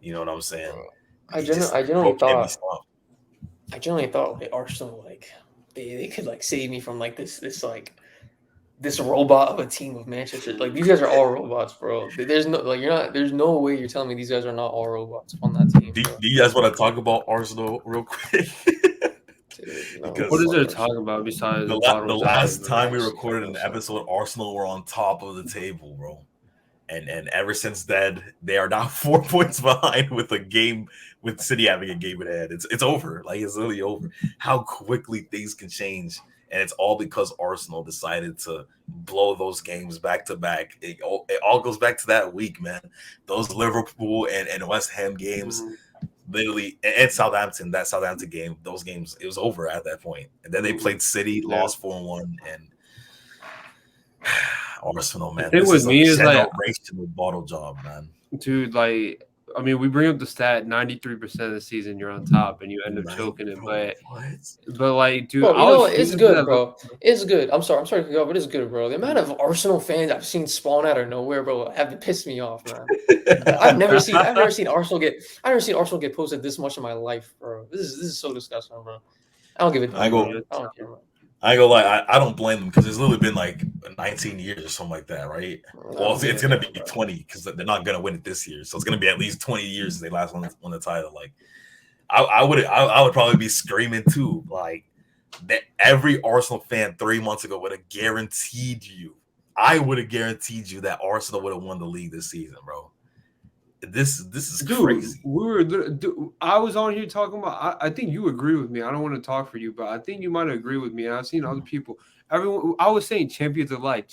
you know what I'm saying? I generally thought like Arsenal like they could like save me from like this robot of a team of Manchester. Like these guys are all robots, bro. There's no way you're telling me these guys are not all robots on that team. Do you guys want to talk about Arsenal real quick? Dude, no, what is there to talk about besides the last time we recorded an episode, Arsenal were on top of the table, bro. And ever since then, they are now 4 points behind with a game, with City having a game in hand. It's over. Like it's literally over. How quickly things can change. And it's all because Arsenal decided to blow those games back to back. It all goes back to that week, man. Those Liverpool and West Ham games, literally, and Southampton, that Southampton game, those games, it was over at that point. And then they played City, lost 4-1, and Arsenal, man. The thing with me is like generational bottle job, man. Dude, like I mean, we bring up the stat 93% of the season you're on top and you end up choking it, but like, dude, bro, it's good, bro. It's good. I'm sorry to go, but it's good, bro. The amount of Arsenal fans I've seen spawn out of nowhere, bro, have pissed me off, man. I've never seen Arsenal get posted this much in my life, bro. This is so disgusting, bro. I don't give a damn. I don't care, bro. I ain't gonna lie, I don't blame them because it's literally been like 19 years or something like that, right? Well, it's gonna be 20 because they're not gonna win it this year, so it's gonna be at least 20 years since they last won the title. Like, I would probably be screaming too, like that. Every Arsenal fan 3 months ago would have guaranteed you. I would have guaranteed you that Arsenal would have won the league this season, bro. This is crazy. I was on here talking about. I think you agree with me. I don't want to talk for you, but I think you might agree with me. And I've seen other people. Everyone, I was saying champions alike.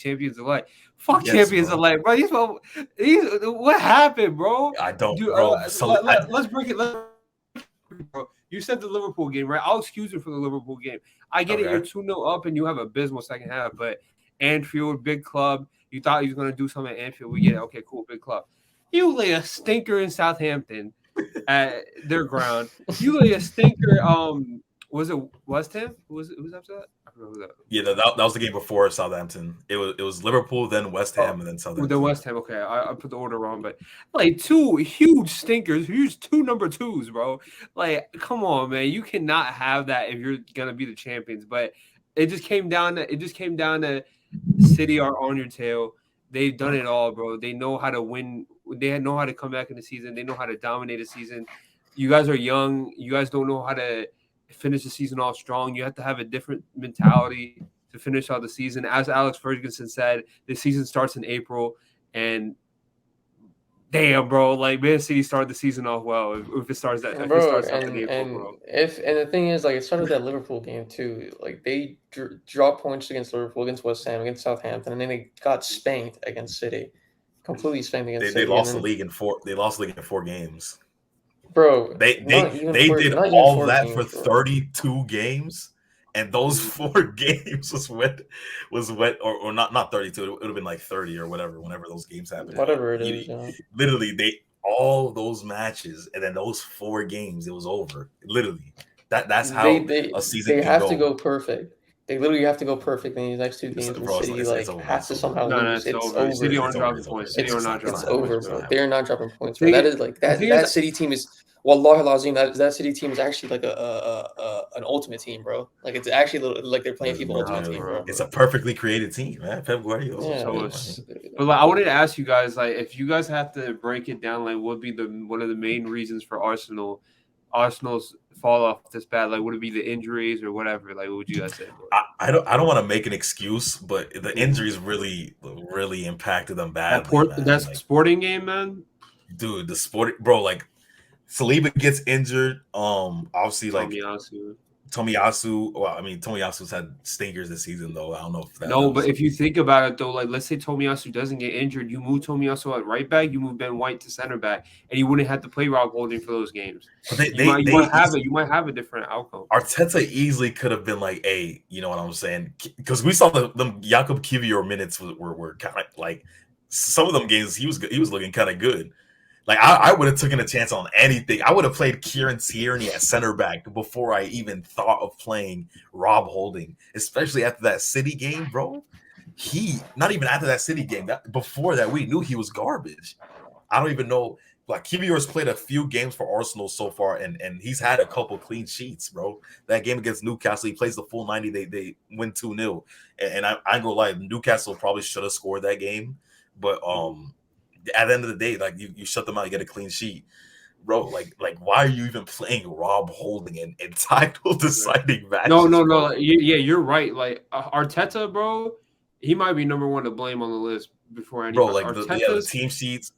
Fuck yes, champions alike, bro. What happened, bro? I don't, bro. Let's break it. Bro. You said the Liverpool game, right? I'll excuse you for the Liverpool game. I get it. You're 2-0 up and you have a abysmal second half, but Anfield, big club. You thought you was gonna do something at Anfield. We get it. Okay, cool, big club. You lay a stinker in Southampton at their ground. You lay a stinker. Was it West Ham? Who was after that? I forgot who that. Yeah, that was the game before Southampton. It was Liverpool, then West Ham, and then Southampton. The West Ham. Okay, I put the order wrong, but like 2 huge stinkers, huge 2 number 2s, bro. Like, come on, man. You cannot have that if you're gonna be the champions. But it just came down to City are on your tail. They've done it all, bro. They know how to win. They know how to come back in the season. They know how to dominate a season. You guys are young. You guys don't know how to finish the season off strong. You have to have a different mentality to finish out the season. As Alex Ferguson said, the season starts in April, and damn, bro, like Man City started the season off well. If it starts that, bro, if it starts out in April, bro. And the thing is, like, it started that Liverpool game too. Like they dropped points against Liverpool, against West Ham, against Southampton, and then they got spanked against City. Completely spanked against City. They lost the league in 4. They lost the league in 4 games. Bro, they did all that for 32 games, And those 4 games was wet or not 32. It would have been like 30 or whatever. Whenever those games happened, Whatever it is, you know. literally all those matches and then those 4 games, it was over. Literally, that's how a season they can have go. to go perfect. They literally have to go perfect in these next 2 games. And City it's over. has to somehow lose. It's over. over. City aren't dropping points. City are not dropping points. It's over, bro. They're not dropping points, bro. That is like that City team is. Wallahi lazim, that City team is actually like an ultimate team, bro. Like it's actually like they're playing FIFA ultimate team, bro. It's a perfectly created team, man. Pep Guardiola. Yeah, but like I wanted to ask you guys, like, if you guys had to break it down, like, what would be one of the main reasons for Arsenal's fall off this bad? Like, would it be the injuries or whatever? Like, what would you guys say? I don't want to make an excuse, but the injuries really impacted them badly. That Sporting game, man. Dude, the Sporting, bro, like Saliba gets injured. Obviously, like Tomiyasu. Well, I mean, Tomiyasu's had stinkers this season, though. I don't know if that. No, but if you think about it, though, like let's say Tomiyasu doesn't get injured, you move Tomiyasu at right back, you move Ben White to center back, and you wouldn't have to play Rob Holding for those games. But you might have a different outcome. Arteta easily could have been like, "Hey, you know what I'm saying?" Because we saw them Jakub Kivior minutes were kind of like some of them games he was looking kind of good. Like I would have taken a chance on anything. I would have played Kieran Tierney at center back before I even thought of playing Rob Holding, especially after that City game, bro. Not even after that City game. Before that, we knew he was garbage. I don't even know. Like Kivior's played a few games for Arsenal so far, and he's had a couple clean sheets, bro. That game against Newcastle, he plays the full 90. They win 2-0, and I ain't gonna lie, Newcastle probably should have scored that game, but at the end of the day, like you shut them out, you get a clean sheet, bro. Like why are you even playing Rob Holding in title deciding matches? No. Yeah, you're right. Like Arteta, bro, he might be number 1 to blame on the list before anybody. Bro, like the team sheets.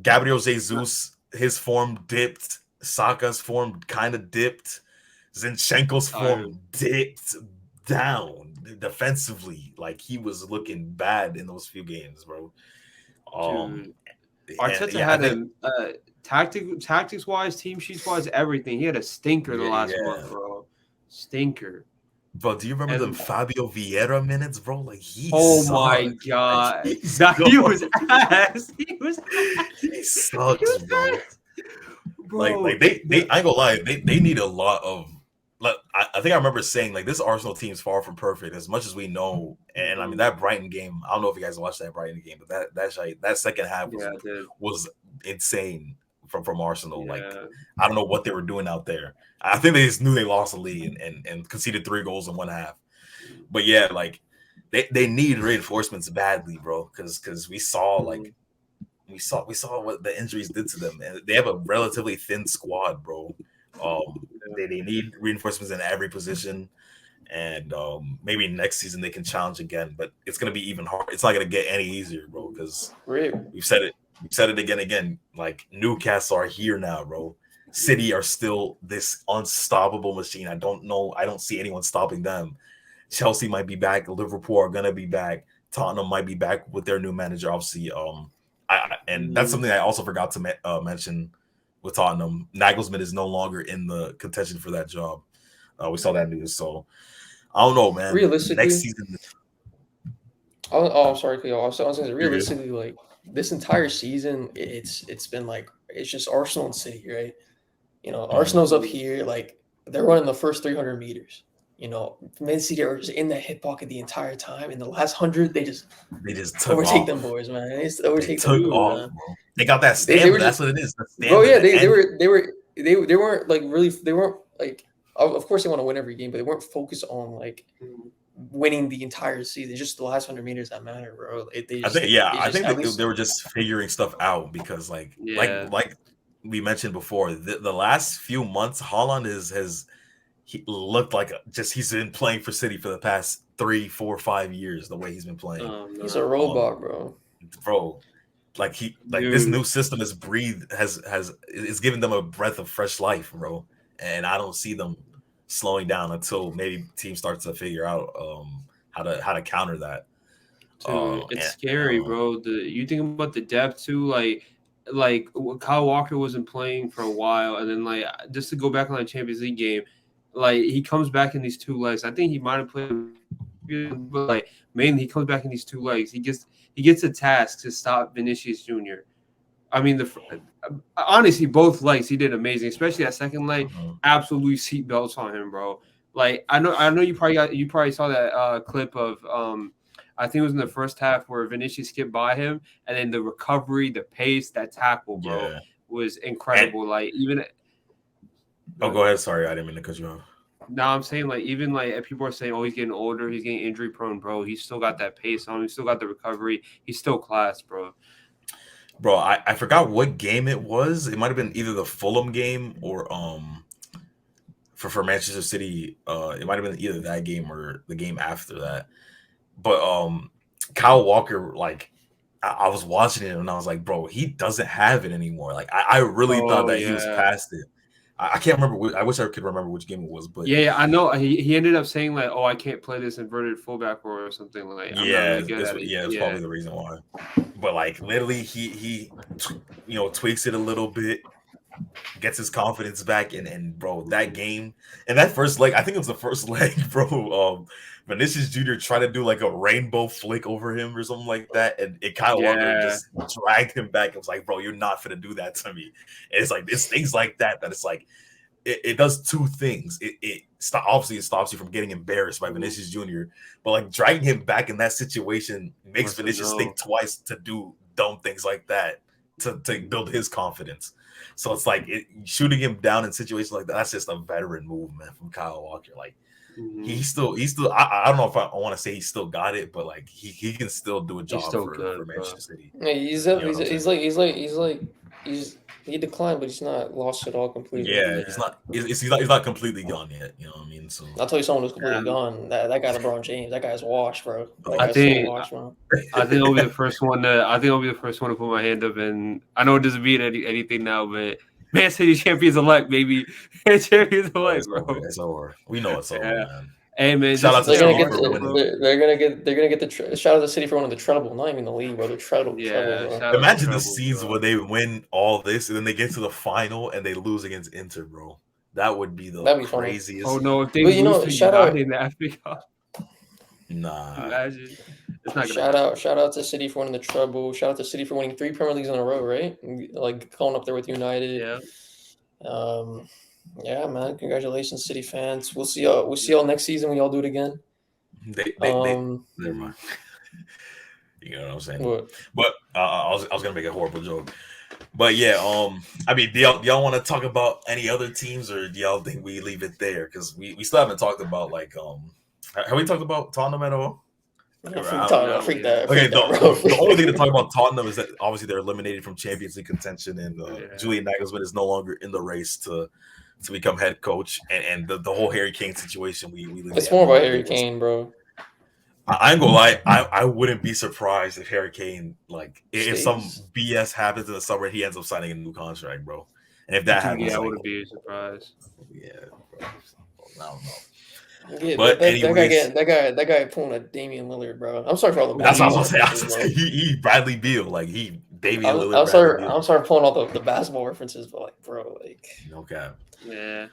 Gabriel Jesus, his form dipped. Saka's form kind of dipped. Zinchenko's form dipped down defensively. Like he was looking bad in those few games, bro. Arteta had tactics wise, team sheets wise, everything. He had a stinker the last month, bro. Stinker. Bro, do you remember them Fabio Vieira minutes, bro? Like my god, he was ass. He sucks, bro. Like they I ain't gonna lie, they need a lot of. Like, I think I remember saying like this Arsenal team is far from perfect as much as we know, and I mean that Brighton game. I don't know if you guys watched that Brighton game, but that second half was insane from Arsenal. Like I don't know what they were doing out there. I think they just knew they lost the league and conceded 3 goals in one half. But yeah, like they need reinforcements badly, bro. Because we saw what the injuries did to them, and they have a relatively thin squad, bro. They need reinforcements in every position, and maybe next season they can challenge again. But it's gonna be even hard. It's not gonna get any easier, bro. Because we've said it again. Like Newcastle are here now, bro. City are still this unstoppable machine. I don't see anyone stopping them. Chelsea might be back. Liverpool are gonna be back. Tottenham might be back with their new manager, obviously. And that's something I also forgot to mention with Tottenham. Nagelsmann is no longer in the contention for that job. We saw that news, so I don't know, man. Realistically, next season. I'm sorry, Cleo. I was saying realistically, like this entire season, it's been like it's just Arsenal and City, right? You know, Arsenal's up here, like they're running the first 300 meters. You know, Man City are just in that hit pocket the entire time. In the last 100, they just overtake them boys, man. They just overtake them, man. They got that stamina. That's what it is. Oh yeah, they weren't like really. They weren't like. Of course, they want to win every game, but they weren't focused on like winning the entire season. Just the last 100 meters that matter, bro. I think they were just figuring stuff out because, like we mentioned before, the last few months, Haaland he looked like he's been playing for City for the past 3, 4, 5 years. The way he's been playing, he's a robot, bro. Like this new system is giving them a breath of fresh life, bro. And I don't see them slowing down until maybe team starts to figure out how to counter that. Dude, it's scary, bro. You think about the depth too, like Kyle Walker wasn't playing for a while, and then like just to go back on the Champions League game, like he comes back in these two legs. I think he might have played, but like mainly he comes back in these two legs. He gets a task to stop Vinicius Jr. I mean, honestly, both legs he did amazing, especially that second leg. Absolutely seatbelts on him, bro. Like I know you probably saw that clip of I think it was in the first half where Vinicius skipped by him, and then the recovery, the pace, that tackle, bro, was incredible. And, like even. Go ahead. Sorry, I didn't mean to cut you off. No, I'm saying like even like people are saying, oh, he's getting older, he's getting injury prone, bro. He's still got that pace on him. He's still got the recovery. He's still class, bro. Bro, I forgot what game it was. It might have been either the Fulham game or for Manchester City. It might have been either that game or the game after that. But Kyle Walker, like I was watching it and I was like, bro, he doesn't have it anymore. Like I really thought that he was past it. I can't remember. I wish I could remember which game it was, but yeah, I know he ended up saying like, "Oh, I can't play this inverted fullback or something like." I'm not really good at it. That's probably the reason why. But like literally, he tweaks it a little bit, gets his confidence back, and bro, that game and that first leg, I think it was the first leg, bro. Vinicius Jr. tried to do like a rainbow flick over him or something like that, and Kyle Walker just dragged him back. It was like, bro, you're not gonna do that to me. And it's like it's things like that it's like it does two things. Obviously it stops you from getting embarrassed by Vinicius Jr., but like dragging him back in that situation makes Vinicius think twice to do dumb things like that to build his confidence. So it's like shooting him down in situations like that. That's just a veteran move, man, from Kyle Walker. Like. He's still. I don't know if I want to say he's still got it, but like he can still do a job for Manchester City. Yeah, he declined, but he's not lost it all completely. Yeah, he's not completely gone yet. You know what I mean? So I'll tell you someone who's completely gone. That guy LeBron James. That guy's washed, bro. I think I'll be the first one to put my hand up, and I know it doesn't mean anything now, but. Man City champions elect, baby. Champions elect, bro. It's over. We know it's over, man. Hey, man. Shout out to City. They're gonna get shout out to City for winning the treble. Not even the league, bro. The treble. Yeah. Treble, imagine the scenes where they win all this and then they get to the final and they lose against Inter, bro. That would be craziest. Oh no, if they lose to United in the FA Cup. Nah. Imagine. It's not gonna shout out to City for winning the treble. Shout out to City for winning 3 Premier Leagues in a row, right? Like going up there with United. Yeah. Yeah, man. Congratulations, City fans. We'll see y'all next season when y'all do it again. Never mind. You know what I'm saying? What? But I was gonna make a horrible joke. But yeah, I mean, do y'all want to talk about any other teams, or do y'all think we leave it there? Because we still haven't talked about like have we talked about Tottenham at all? Freak that. The only thing to talk about Tottenham is that obviously they're eliminated from Champions League contention, and Julian Nagelsmann is no longer in the race to become head coach, and the whole Harry Kane situation. It's more about Harry Kane, bro. I ain't gonna lie, I wouldn't be surprised if Harry Kane, like, if some BS happens in the summer, he ends up signing a new contract, bro. And if that happens, I wouldn't be surprised. Yeah, bro. I don't know. Yeah, but that guy pulling a Damian Lillard, bro. I'm sorry for all the. That's what I was gonna say. He Bradley Beal, like Damian Lillard. I'm sorry pulling all the basketball references, but like, bro, like. No cap. Yeah.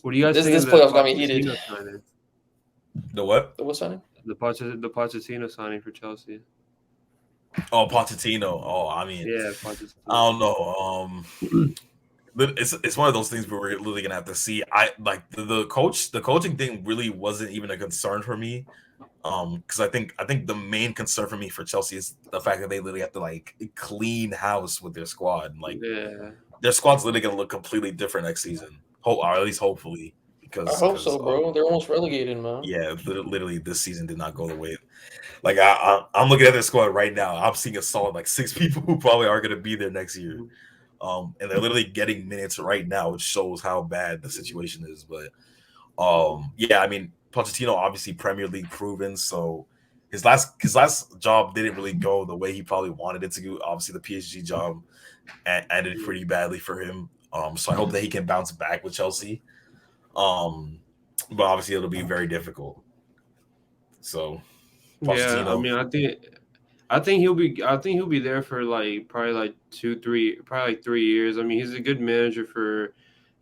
What do you guys think? This playoff got me heated. The what? The what signing? The Pochettino signing for Chelsea. Oh, Pochettino. Oh, I mean, yeah, Pochettino. I don't know. It's one of those things where we're literally gonna have to see. I like the coaching thing really wasn't even a concern for me, because I think the main concern for me for Chelsea is the fact that they literally have to like clean house with their squad. Like, their squad's literally gonna look completely different next season, or at least hopefully. I hope so, bro. They're almost relegated, man. Yeah, literally, this season did not go the way. Like I'm looking at their squad right now. I'm seeing a solid like 6 people who probably are gonna be there next year. And they're literally getting minutes right now, which shows how bad the situation is. But yeah, I mean, Pochettino obviously Premier League proven, so his last job didn't really go the way he probably wanted it to go. Obviously, the PSG job ended pretty badly for him. So I hope that he can bounce back with Chelsea. But obviously it'll be very difficult. So yeah, I mean, I think he'll be there for like probably like 3 years. I mean, he's a good manager for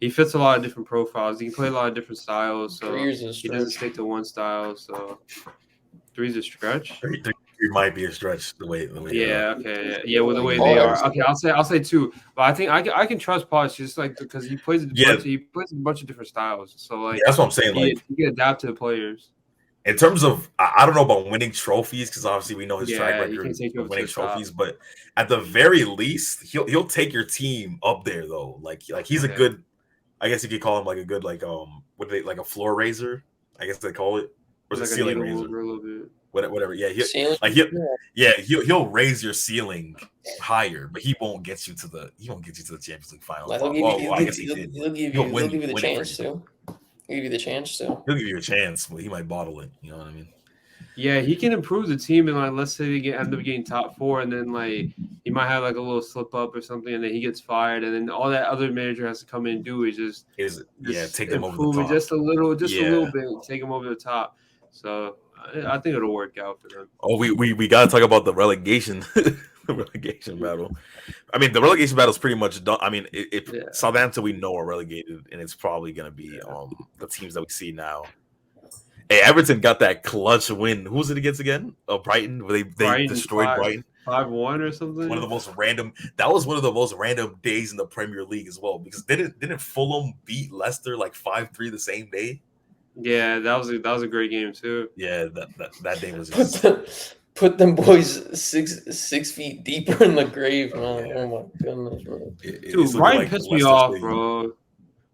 he fits a lot of different profiles. He can play a lot of different styles, so 3 years is a he doesn't stretch. stick to one style. So 3's a stretch. It might be a stretch the way. Yeah. Okay. Yeah. With the way Oh, they I are. see. Okay. I'll say 2. But I think I can trust Poch just like because he plays a bunch of different styles. So like that's what I'm saying. Like he can adapt to the players. in terms of, I don't know about winning trophies because obviously we know his track Yeah, he record can take you of over to winning the top. trophies, but at the very least, he'll take your team up there though. Like he's a good, I guess you could call him like a good like like a floor raiser, I guess they call it, or is it Like a ceiling needle raiser? mover a little bit. Whatever. Yeah, Ceiling? he'll raise your ceiling higher, but he won't get you to the Champions League final. Like, I guess he did. he'll give you the chance to. He'll give you the chance to. He'll give you a chance, but he might bottle it. You know what I mean? Yeah, he can improve the team, and like let's say they end up getting top 4, and then like he might have like a little slip up or something, and then he gets fired, and then all that other manager has to come in and do is just take them over the top just a little bit, take them over the top. So I think it'll work out for them. Oh, we got to talk about the relegation, the relegation battle. I mean, the relegation battle is pretty much done. I mean, Southampton we know are relegated, and it's probably going to be the teams that we see now. Hey, Everton got that clutch win. Who was it against again? Brighton, where they destroyed Brighton 5-1 or something. One of the most random. That was one of the most random days in the Premier League as well, because didn't Fulham beat Leicester like 5-3 the same day? Yeah, that was a great game too. Yeah, that day was just... put them boys 6 feet deeper in the grave, man. Yeah. Oh my goodness, bro. Dude, Brighton pissed me off, bro.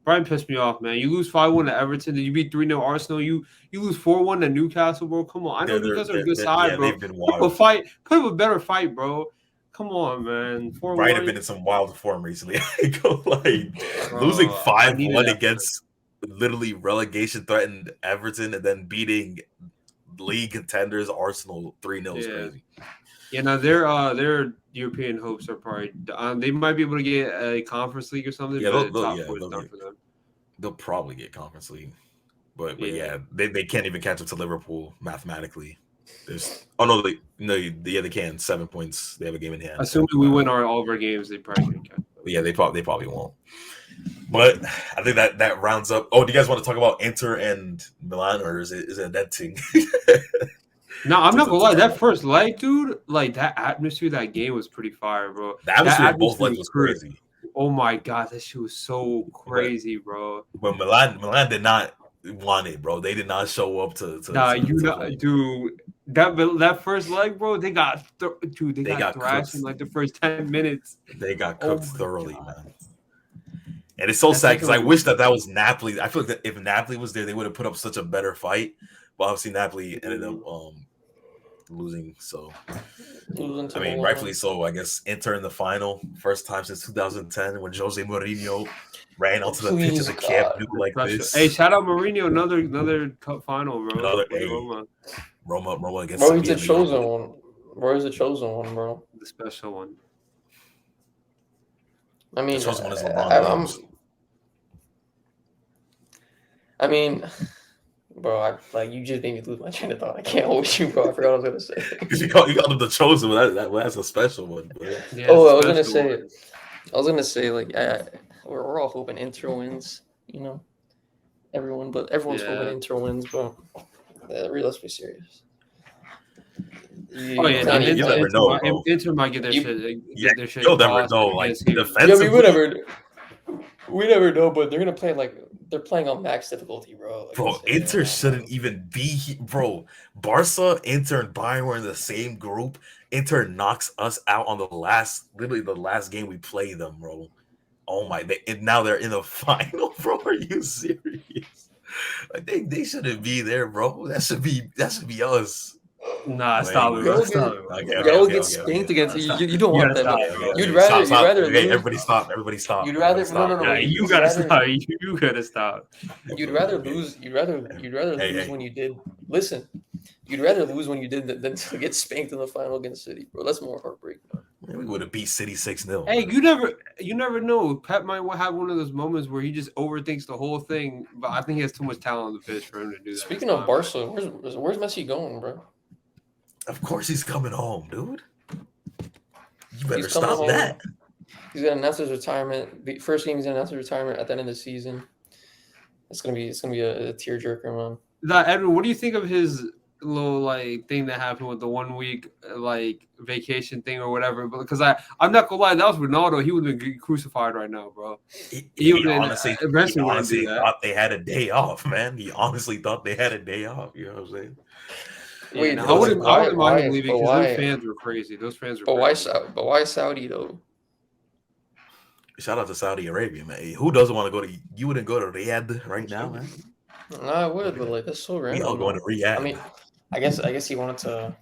Brighton pissed me off, man. You lose 5-1 to Everton, then you beat 3-0 Arsenal. You lose 4-1 to Newcastle, bro. Come on. I know Newcastle are a good side, bro. They've been wild. Put up a better fight, bro. Come on, man. 4-1. Brighton have been in some wild form recently. Losing 5-1 against literally relegation threatened Everton and then beating league contenders Arsenal 3-0 is crazy. Yeah, now their European hopes are probably they might be able to get a Conference League or something. Yeah, but top 4 is done for them. They'll probably get Conference League, but they can't even catch up to Liverpool mathematically. They can 7 points. They have a game in hand. Assuming we win all of our games, they probably can catch up. Yeah, they probably won't. But I think that rounds up. Oh, do you guys want to talk about Inter and Milan, or is it a dead thing? No, I'm not gonna lie. That first leg, dude, like that atmosphere, that game was pretty fire, bro. The atmosphere of both legs was crazy. Oh my god, that shit was so crazy, bro. But Milan did not want it, bro. They did not show up to dude. That first leg, bro, they got thrashed in like the first 10 minutes. They got cooked thoroughly, man. And it's so sad because I wish that was Napoli. I feel like that if Napoli was there, they would have put up such a better fight. But obviously Napoli ended up losing. So I mean, rightfully so. I guess Inter in the final, first time since 2010 when Jose Mourinho ran onto the pitch of the Camp Nou like this. Hey, shout out Mourinho, another cup final, bro. Roma against. Bro, he's the chosen one. Bro, he's the chosen one, bro. The special one. I mean, the chosen one is LeBron. I mean, bro, you just made me lose my train of thought. I can't hold you, bro. I forgot what I was gonna say. Because you called him the chosen one. That's a special one. Yeah, I was gonna say, like, we're all hoping Inter wins. You know, everyone's hoping Inter wins, but let's be serious. You never know. Inter might get their shit. You'll never know. Like defensively, we never know. But they're gonna play they're playing on max difficulty, bro. Inter shouldn't even be bro. Barca, Inter, and Bayern were in the same group. Inter knocks us out on the last game we play them, bro. Oh my! Now they're in the final, bro. Are you serious? Like they shouldn't be there, bro. That should be us. Nah, stop it. Y'all get spanked against you. You don't want that. You'd rather lose. Everybody stop. Everybody stop. You'd rather no. You gotta stop. You gotta stop. You'd rather lose. You'd rather lose when you did. Listen, you'd rather lose when you did than to get spanked in the final against City, bro. That's more heartbreaking. We would have beat City 6-0. Hey, you never know. Pep might have one of those moments where he just overthinks the whole thing, but I think he has too much talent on the pitch for him to do that. Speaking of Barca, where's Messi going, bro? Of course he's coming home, dude. You better stop that. He's gonna announce his retirement. The first game he's gonna announce his retirement at the end of the season. It's gonna be a tearjerker, man. Edwin, what do you think of his little like thing that happened with the 1 week like vacation thing or whatever? Because I'm not gonna lie, that was Ronaldo. He would have been crucified right now, bro. He honestly that. thought they had a day off, man. He honestly thought they had a day off. You know what I'm saying? Yeah, Wait, no, I wouldn't mind him leaving because why? those fans were crazy. Those fans were. But crazy. why Saudi though? Shout out to Saudi Arabia, man. Who doesn't want to go to? You wouldn't go to Riyadh right now, man. No, I would, but like that's so random. We all going to Riyadh. I mean, I guess he wanted to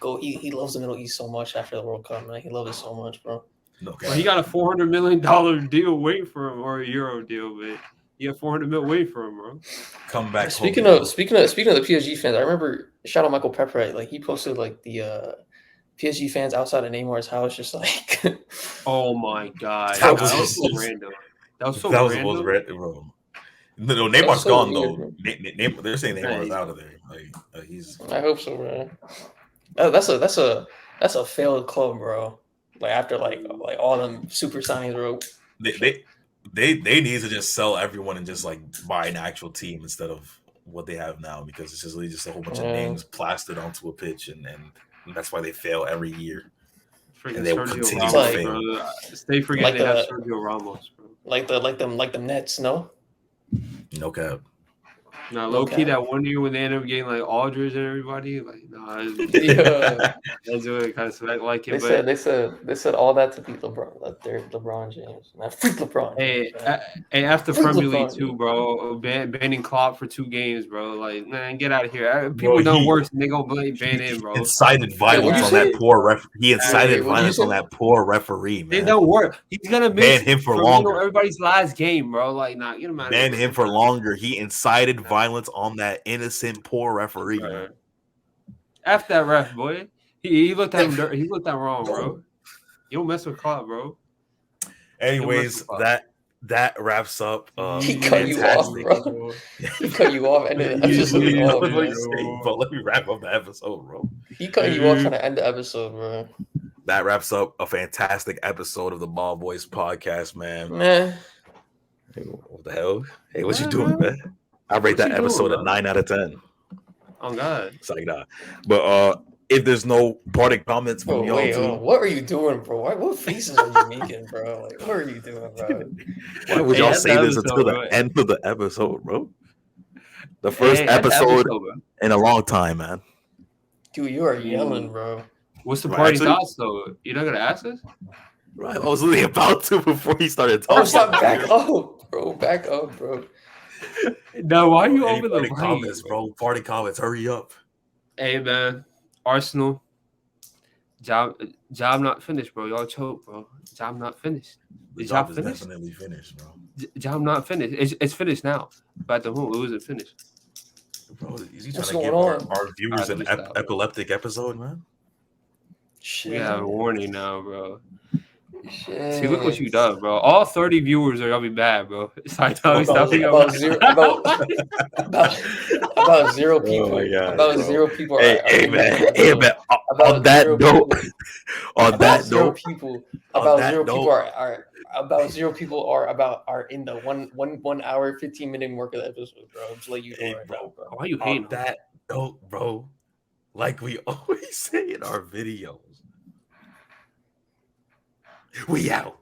go. He loves the Middle East so much after the World Cup, man. He loves it so much, bro. Okay. Well, he got a $400 million deal waiting for him, or a Euro deal, but he got $400 million waiting for him, bro. Come back. Speaking of the PSG fans, I remember shout out Michael Pepper. Like he posted like the PSG fans outside of Neymar's house, just like. Oh my god, that was so random. That was so random. That was random, bro. No, Neymar's so gone weird, though. They're saying Neymar's out of there. Like he's. I hope so, bro. That's a failed club, bro. Like after like all them super signings, bro. They need to just sell everyone and just like buy an actual team instead of what they have now, because it's just really just a whole bunch of names plastered onto a pitch, and that's why they fail every year. And they will continue to fail. They forget like they have Sergio Ramos, bro. Like the Nets, no? No cap. No, low key that 1 year when they ended up getting like Aldridge and everybody, like yeah, that's really kind of like it. They said all that to beat LeBron, like they're LeBron James. Now freak LeBron. Hey, after Premier League too, bro, banning Klopp for 2 games, bro. Like, man, get out of here. People done worse, and they gonna ban him, bro. Incited violence on that poor referee. He incited violence on that poor referee, man. They don't work. He's gonna ban him for longer. Everybody's last game, bro. Like, nah, get him out. Ban him for longer. He incited violence on that innocent poor referee. Right. After that ref, boy, he looked at him. He looked at wrong, bro. You don't mess with Klopp, bro. Anyways, that wraps up. He cut you off, bro. He cut you off. And but let me wrap up the episode, bro. He cut you off trying to end the episode, bro. That wraps up a fantastic episode of the Ball Boys podcast, man. Hey, what the hell? Hey, what you doing, man? I rate that episode a 9 out of 10. Oh God, it's like that. But if there's no parting comments from y'all, what are you doing, bro? What faces are you making, bro? Like, what are you doing, bro? Why would y'all say this until the end of the episode, bro? The first episode in a long time, man. Dude, you are yelling, bro. What's the party thoughts, though? You're not gonna ask us? Right, I was literally about to before he started talking. Stop, back up, bro. Back up, bro. No, why are you over the comments, bro? Party comments, hurry up. Hey, man, Arsenal, job not finished, bro. Y'all choke, bro. Job not finished. The job is definitely finished, bro. Job not finished. It's finished now. But the who? It wasn't finished. Bro, is he trying to give our viewers an epileptic episode, man? Shit. We have a warning now, bro. Shit. See, look what you done, bro. All 30 viewers are gonna be bad, bro. It's like about zero people. Oh God, about bro. 0 people. Hey, man. On that note, about 0 people are in the 1 hour 15-minute mark of the episode, bro. Just let you know right now, bro. Why you hating that note, bro? Like we always say in our videos. We out.